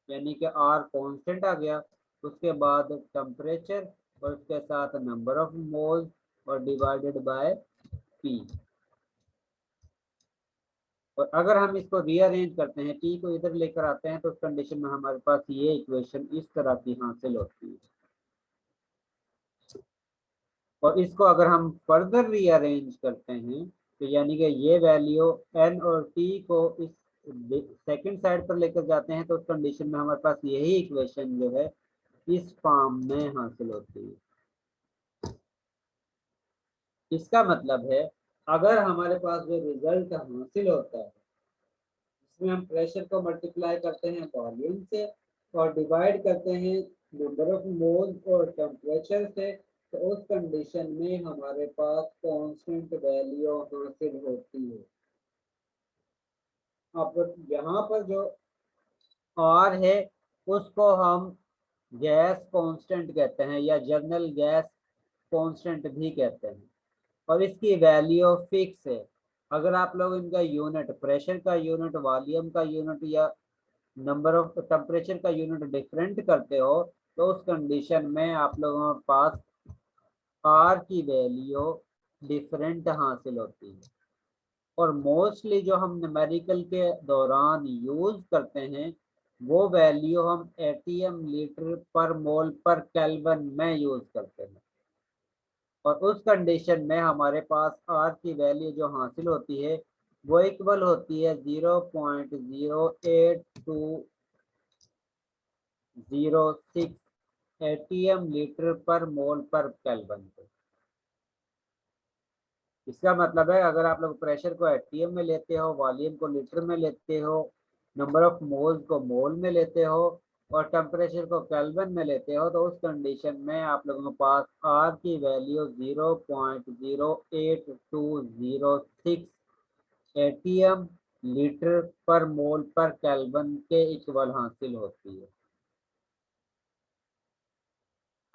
यानी कि r कांस्टेंट आ गया, उसके बाद टेम्परेचर और उसके साथ नंबर ऑफ मोल्स और डिवाइडेड बाय p। और अगर हम इसको रीअरेंज करते हैं p को इधर लेकर आते हैं तो उस कंडीशन में हमारे पास ये इक्वेशन इस तरह की हासिल होती है। और इसको अगर हम फर्दर रीअरेंज करते हैं तो यानी कि ये वैल्यू n और t को इस सेकंड साइड पर लेकर जाते हैं तो उस कंडीशन में हमारे पास यही इक्वेशन जो है इस फॉर्म में हासिल होती है। इसका मतलब है अगर हमारे पास जो रिजल्ट हासिल होता है इसमें हम प्रेशर को मल्टीप्लाई करते हैं वॉल्यूम से और डिवाइड करते हैं नंबर ऑफ मोल्स और टेम्परेचर से, तो उस कंडीशन में हमारे पास कांस्टेंट वैल्यू हासिल होती है। अब यहाँ पर जो R है उसको हम गैस कांस्टेंट कहते हैं या जनरल गैस कांस्टेंट भी कहते हैं और इसकी वैल्यू फिक्स है। अगर आप लोग इनका यूनिट प्रेशर का यूनिट वॉल्यूम का यूनिट या नंबर ऑफ टेम्परेचर का यूनिट डिफरेंट करते हो तो उस कंडीशन में आप लोगों के पास R की वैल्यू डिफरेंट हासिल होती है। और मोस्टली जो हम न्यूमेरिकल के दौरान यूज करते हैं वो वैल्यू हम एटीएम लीटर पर मोल पर केल्विन में यूज करते हैं। और उस कंडीशन में हमारे पास आर की वैल्यू जो हासिल होती है वो इक्वल होती है 0.08206 एटीएम लीटर पर मोल पर केल्विन पे। इसका मतलब है अगर आप लोग प्रेशर को एटीएम में लेते हो, वॉल्यूम को लीटर में लेते हो, नंबर ऑफ मोल्स को मोल में लेते हो और टेम्परेचर को केल्विन में लेते हो, तो उस कंडीशन में आप लोगों के पास आर की वैल्यू 0.08206 एटीएम लीटर पर मोल पर केल्विन के इक्वल हासिल होती है।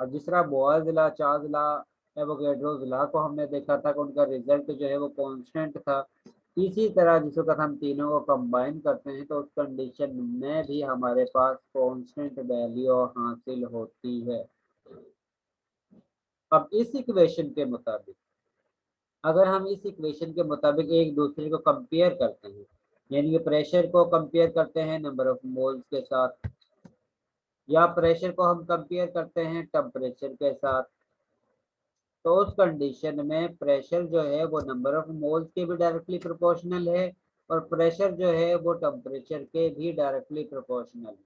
अब जिस तरह Boyle's law, Charles law, Avogadro's law को हमने देखा था कि उनका रिजल्ट जो है वो कांस्टेंट था, इसी तरह जिस वक्त हम तीनों को कंबाइन करते हैं तो उस कंडीशन में भी हमारे पास कांस्टेंट वैल्यू हासिल होती है। अब इस इक्वेशन के मुताबिक अगर हम इस इक्वेशन के मुताबिक एक दूसरे को कंपेयर करते हैं, यानी कि प्रेशर को कंपेयर करते हैं नंबर ऑफ मोल्स के साथ, या प्रेशर को हम कंपेयर करते हैं टेम्परेचर के साथ, तो उस कंडीशन में प्रेशर जो है वो नंबर ऑफ मोल्स के भी डायरेक्टली प्रोपोर्शनल है और प्रेशर जो है वो टेम्परेचर के भी डायरेक्टली प्रोपोर्शनल है।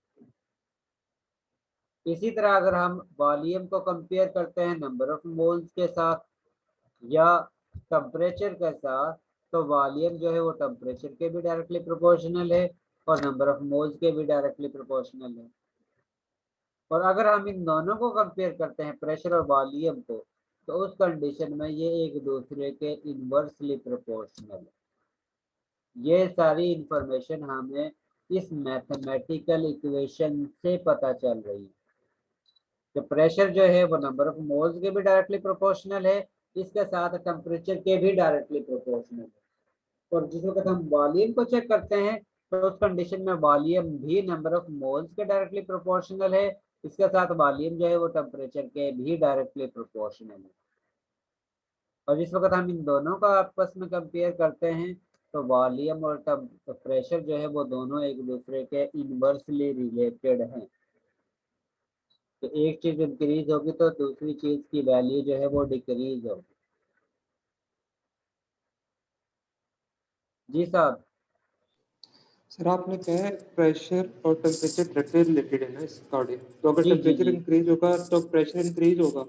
इसी तरह अगर हम वॉल्यूम को कंपेयर करते हैं नंबर ऑफ मोल्स के साथ या टेम्परेचर के साथ, तो वॉल्यूम जो है वो टेम्परेचर के भी डायरेक्टली प्रोपोर्शनल है और नंबर ऑफ मोल्स के भी डायरेक्टली प्रोपोर्शनल है। और अगर हम इन दोनों को कंपेयर करते हैं प्रेशर और वॉल्यूम को, तो उस कंडीशन में ये एक दूसरे के इनवर्सली प्रोपोर्शनल है। ये सारी इंफॉर्मेशन हमें इस मैथमेटिकल इक्वेशन से पता चल रही है कि प्रेशर जो है वो नंबर ऑफ मोल्स के भी डायरेक्टली प्रोपोर्शनल है, इसके साथ टेम्परेचर के भी डायरेक्टली प्रोपोर्शनल है। और जिस वक्त हम वॉल्यूम को चेक करते हैं तो उस कंडीशन में वॉल्यूम भी नंबर ऑफ मोल्स के डायरेक्टली प्रोपोर्शनल है, इसके साथ वॉल्यूम जो है वो टेम्परेचर के भी डायरेक्टली प्रोपोर्शनल है। और जिस वक्त हम इन दोनों का आपस में कंपेयर करते हैं तो वॉल्यूम और प्रेशर जो है वो दोनों एक दूसरे के इनवर्सली रिलेटेड हैं। तो एक चीज इंक्रीज होगी तो दूसरी चीज की वैल्यू जो है वो डिक्रीज होगी। जी साहब। सर आपने कहा है प्रेशर और टेम्परेचर डायरेक्टली रिलेटेड है ना इस अकॉर्डिंग, तो अगर जी, जी, टेम्परेचर जी। इंक्रीज होगा तो प्रेशर इंक्रीज होगा,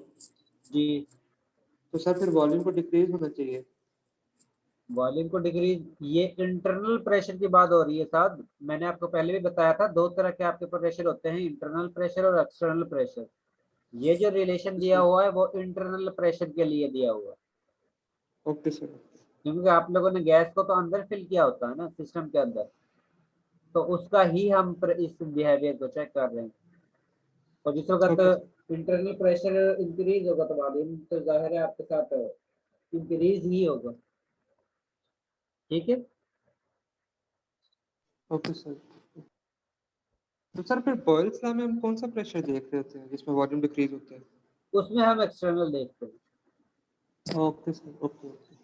जी, तो सर फिर वॉल्यूम को डिक्रीज होना चाहिए। वॉल्यूम को डिक्रीज, ये इंटरनल प्रेशर की बात हो रही है साहब। मैंने आपको पहले भी बताया था दो तरह के आपके प्रेशर होते हैं, इंटरनल प्रेशर और एक्सटर्नल प्रेशर। ये जो रिलेशन दिया हुआ है वो इंटरनल प्रेशर के लिए दिया हुआ है, ओके सर। क्योंकि आप लोगों ने गैस को तो अंदर फिल किया होता है ना सिस्टम के अंदर, तो उसका ही हम इस बिहेवियर को चेक कर रहे हैं। और जिस वक्त इंटरनल प्रेशर इंक्रीज होगा तो वॉल्यूम तो जाहिर है आपके साथ इंक्रीज ही होगा। ठीक है। Okay sir. तो सर फिर बॉयल्स लॉ में हम कौन सा प्रेशर देख रहे होते हैं जिसमें वॉल्यूम डिक्रीज होता है? उसमें हम एक्सटर्नल देखते हैं। Okay sir, okay.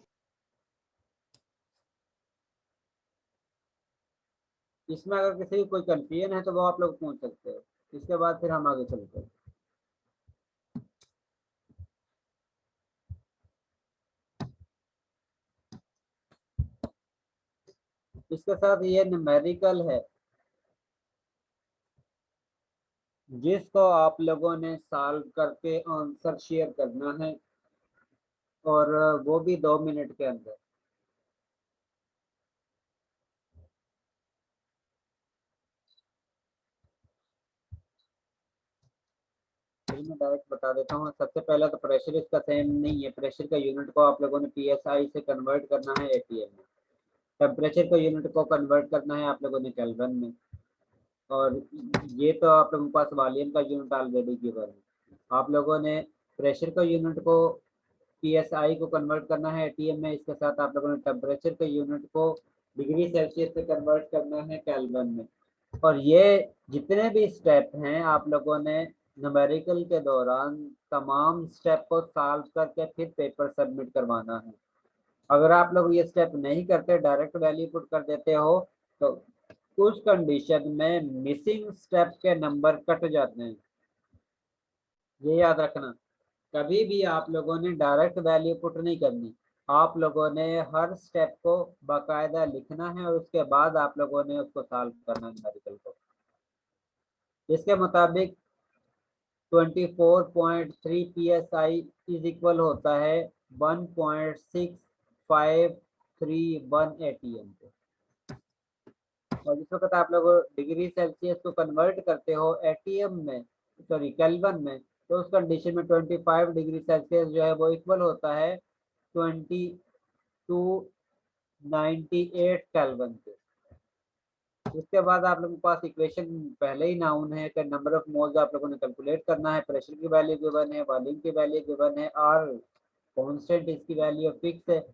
इसमें अगर किसी को कोई कंफ्यूजन है तो वो आप लोग पूछ सकते हो, इसके बाद फिर हम आगे चलते हैं। इसके साथ ये न्यूमेरिकल है जिसको आप लोगों ने सॉल्व करके आंसर शेयर करना है, और वो भी 2 मिनट के अंदर। मैं डायरेक्ट बता देता हूँ। सबसे पहला तो प्रेशर इसका सेम नहीं है, प्रेशर का यूनिट को आप लोगों ने पीएसआई से कन्वर्ट करना है एटीएम में। टेम्परेचर का यूनिट को कन्वर्ट करना है आप लोगों ने केल्विन में, और ये तो आप लोगों के पास वॉल्यूम का यूनिट ऑलरेडी गिवन है। आप लोगों ने प्रेशर का यूनिट को पीएसआई को कन्वर्ट करना है एटीएम में, इसके साथ आप लोगों ने टेम्परेचर के यूनिट को डिग्री सेल्सियस से कन्वर्ट करना है केल्विन में। और ये जितने भी स्टेप हैं आप लोगों ने न्यूमेरिकल के दौरान तमाम स्टेप को सॉल्व करके फिर पेपर सबमिट करवाना है। अगर आप लोग ये स्टेप नहीं करते, डायरेक्ट वैल्यू पुट कर देते हो, तो उस कंडीशन में मिसिंग स्टेप के नंबर कट जाते हैं। ये याद रखना, कभी भी आप लोगों ने डायरेक्ट वैल्यू पुट नहीं करनी, आप लोगों ने हर स्टेप को बाकायदा लिखना है और उसके बाद आप लोगों ने उसको सॉल्व करना है न्यूमेरिकल को। इसके मुताबिक 24.3 psi इज इक्वल होता है 1.6531 ATM को। और जिस वक्त आप लोग डिग्री सेल्सियस को कन्वर्ट करते हो एटीएम में, सॉरी केल्विन में, तो उस कंडीशन में 25 डिग्री सेल्सियस जो है वो इक्वल होता है 2298 केल्विन के। उसके बाद आप लोगों के पास इक्वेशन पहले ही नाउन है कि नंबर ऑफ मोल्स आप लोगों ने कैलकुलेट करना है, प्रेशर की वैल्यू गिवन है, वॉल्यूम की वैल्यू गिवन है, आर कांस्टेंट इसकी वैल्यू फिक्स है,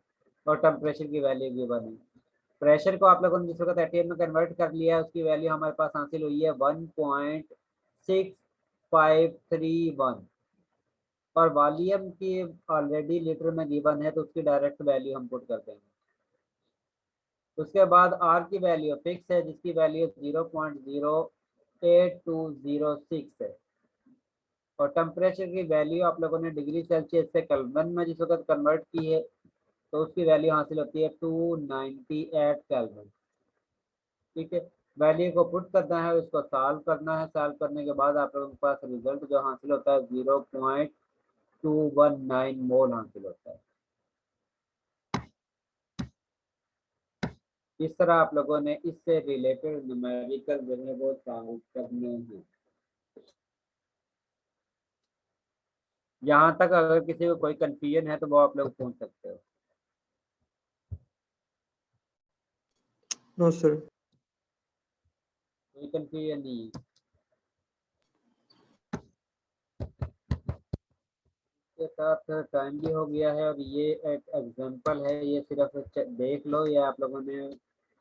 और टेम्परेचर की वैल्यू गिवन है। प्रेशर को आप लोगों ने जिस वक्त एटीएम में कन्वर्ट कर लिया है, उसकी वैल्यू हमारे पास हासिल हुई है 1.6531, और वॉल्यूम की ऑलरेडी लीटर में गिवन है तो उसकी डायरेक्ट वैल्यू हम पुट कर देंगे। उसके बाद आर की वैल्यू फिक्स है जिसकी वैल्यू 0.08206 है, और टेम्परेचर की वैल्यू आप लोगों ने डिग्री सेल्सियस से केल्विन में जिस वक्त कन्वर्ट की है तो उसकी वैल्यू हासिल होती है 298 केल्विन। ठीक है, वैल्यू को पुट करना है, उसको सॉल्व करना है, सॉल्व करने के बाद आप लोगों के पास रिजल्ट जो हासिल होता है 0.219 मोल हासिल होता है। इस तरह आप लोगों ने इससे रिलेटेड न्यूमेरिकल जो है वो सॉल्व करने हैं। यहाँ तक अगर किसी को कोई कंफ्यूजन है तो वो आप लोग पूछ सकते हो। No sir. कोई कंफ्यूजन नहीं है। के साथ टाइम भी हो गया है, और ये एक एग्जांपल है, ये सिर्फ देख लो, ये आप लोगों ने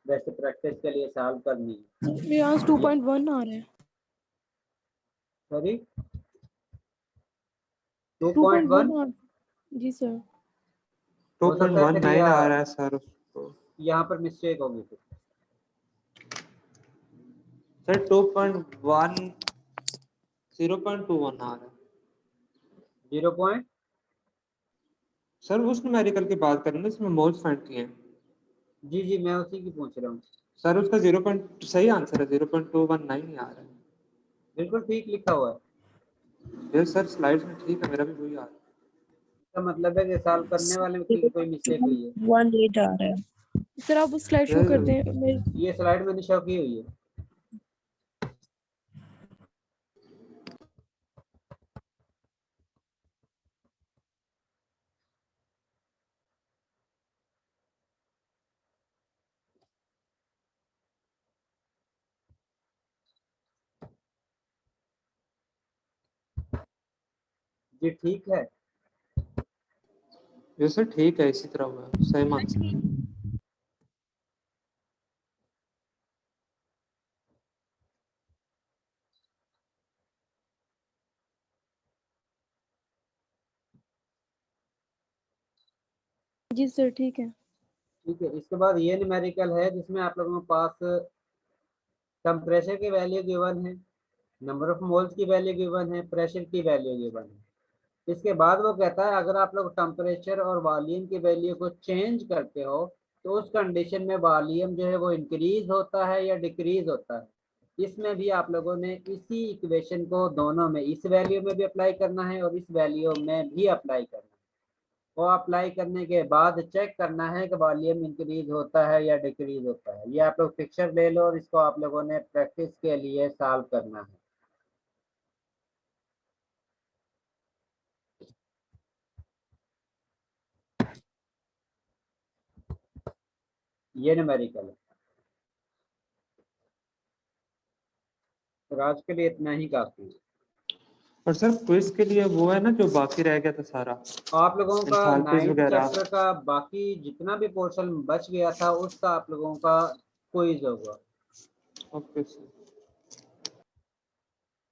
वैसे प्रैक्टिस के लिए सॉल्व करनी है। यहाँ 2.1 आ रहा है। सॉरी 2.1 2.1 जी सर। हो सकता है 2.19 आ रहा है सर उसको। यहाँ पर मिस्टेक होगी फिर। सर 2.1 0.21 आ रहा है। 0 पॉइंट सर उस न्यूमेरिकल की बात करें ना इसमें मोल्स फाइंड किए हैं। जी जी मैं उसी की पूछ रहा हूँ। सर उसका 0. सही आंसर है 0.219 ही आ रहा है। बिल्कुल ठीक लिखा हुआ है। ये सर स्लाइड्स में ठीक है, मेरा भी वही आ रहा है। इसका मतलब है कि सॉल्व करने वाले व्यक्ति की कोई मिस्टेक हुई है। 1.8 आ रहा है। सर आप उस स्लाइड शो कर दें। ये स्लाइड मैंने शो की हुई है। जी ठीक है। ये सर ठीक है, इसी तरह हुआ है, सेम आंसर। जी सर ठीक है। ठीक है, इसके बाद ये न्यूमेरिकल है जिसमें आप लोगों के पास टेम्परेचर की वैल्यू गिवन है, नंबर ऑफ मोल्स की वैल्यू गिवन है, प्रेशर की वैल्यू गिवन है। इसके बाद वो कहता है अगर आप लोग टेम्परेचर और वॉल्यूम की वैल्यू को चेंज करते हो तो उस कंडीशन में वॉल्यूम जो है वो इंक्रीज होता है या डिक्रीज होता है। इसमें भी आप लोगों ने इसी इक्वेशन को दोनों में, इस वैल्यू में भी अप्लाई करना है और इस वैल्यू में भी अप्लाई करना है। वो अप्लाई करने के बाद चेक करना है कि वॉल्यूम इंक्रीज होता है या डिक्रीज होता है। ये आप लोग पिक्चर ले लो और इसको आप लोगों ने प्रैक्टिस के लिए सॉल्व करना है। ये न्यूमेरिकल है। और आज के लिए इतना ही काफी है। और सर क्विज के लिए वो है ना जो बाकी रह गया था सारा, आप लोगों का एंथैल्पीज 9th वगैरह। चैप्टर का बाकी जितना भी पोर्शन बच गया था उसका आप लोगों का क्विज होगा। Okay sir.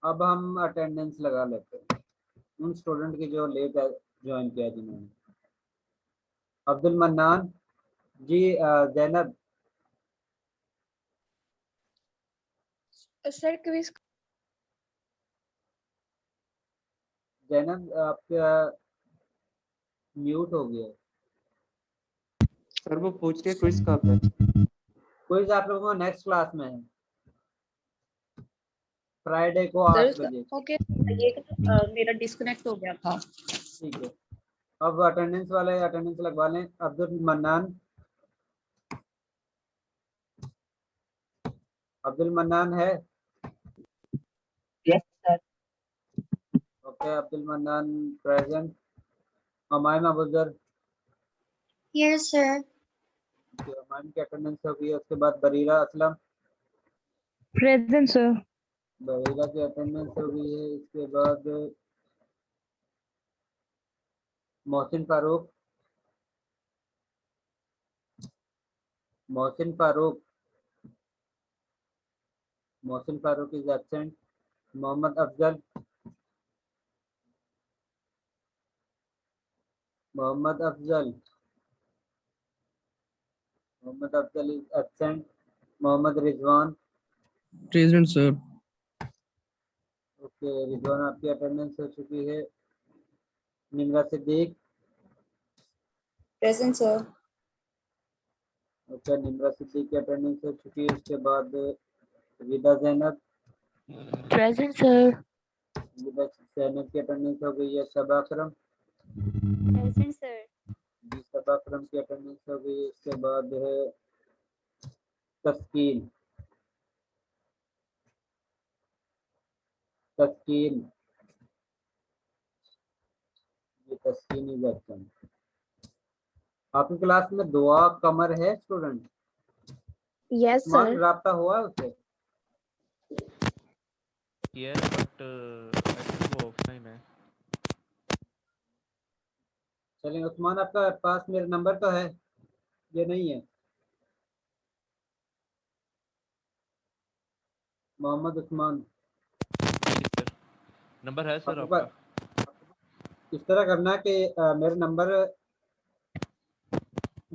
अब हम अटेंडेंस लगा लेते हैं उन स्टूडेंट की जो लेट ज्वाइन किया जिन्होंने। अब्दुल मन्नान जी, जैनब सर क्विज जैनब आपका म्यूट हो गया। सर वो पूछ रही है क्विज कब है? क्विज आप लोगों को नेक्स्ट क्लास में है, फ्राइडे को 8 बजे। ओके, मेरा डिस्कनेक्ट हो गया था। ठीक है, अब अटेंडेंस वाले अटेंडेंस लगवा लें। अब्दुल मन्नान, अब्दुल मन्नान है? Yes sir. Okay, Abdul Mannan present. Humayum Abuzar, yes sir. Humayum की अटेंडेंस होगी। उसके बाद बरीरा असलम, प्रेजेंट सर। बरीरा की अटेंडेंस हो गई है। इसके बाद Mohsin Farooq, Mohsin Farooq, Mohsin Farooq is absent. Muhammad Afzal, Muhammad Afzal, Muhammad Afzal is absent. Muhammad Rizwan, present sir. Okay, Rizwan आपकी अटेंडेंस हो चुकी है। Nimra Siddiq, present sir. Okay, Nimra Siddique की अटेंडेंस हो चुकी है। उसके बाद विदा जैनब, प्रेजेंट सर। विदा जैनब की अटेंडेंस हो गई है। सबा अकरम, प्रेजेंट सर। जी सबा अकरम की अटेंडेंस हो गई है। इसके बाद है तस्कीन, तस्कीन, ये तस्कीन इज एब्सेंट। आपकी क्लास में दुआ कमर है स्टूडेंट? Yes Usman sir. राब्ता हुआ है उससे? यस बट आई थिंक वो ऑफलाइन है। चलिए उस्मान, आपका पास मेरा नंबर तो है, ये नहीं है? मोहम्मद उस्मान, नंबर है सर आपके आपका? पास इस तरह करना कि मेरा नंबर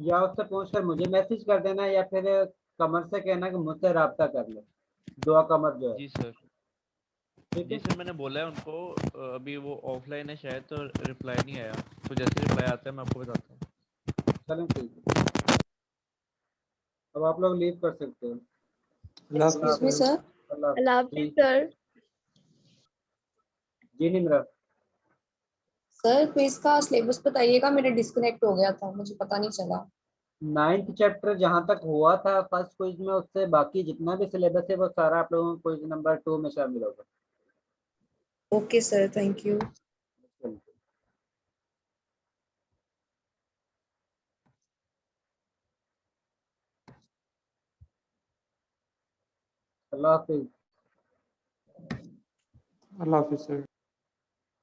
या उससे पूछकर मुझे मैसेज कर देना, या फिर कमर से कहना कि मुझसे रब्ता कर ले। दुआ कमर जो है, जी सर। ठीक जी है? सर, मैंने बोला है उनको, अभी वो ऑफलाइन है शायद, तो रिप्लाई नहीं आया। तो जैसे रिप्लाई आता है मैं आपको बताता हूँ। चलें ठीक है, अब आप लोग लीव कर सकते हो। अल्लाह अल्लाह हाफिज़ एक्सक्यूज मी हाफिज़। सर। अल्लाह अल्लाह हाफिज़। हाफिज जी सर। जी निमरा, सर क्विज का सिलेबस बताइएगा, मेरा डिस्कनेक्ट हो गया था, मुझे पता नहीं चला। 9th चैप्टर जहाँ तक हुआ था फर्स्ट क्विज में, उससे बाकी जितना भी सिलेबस है वो सारा आप लोगों को क्विज नंबर 2 में शामिल होगा। Okay sir, thank you. Allah हाफिज़। अल्लाह हाफिज़ सर।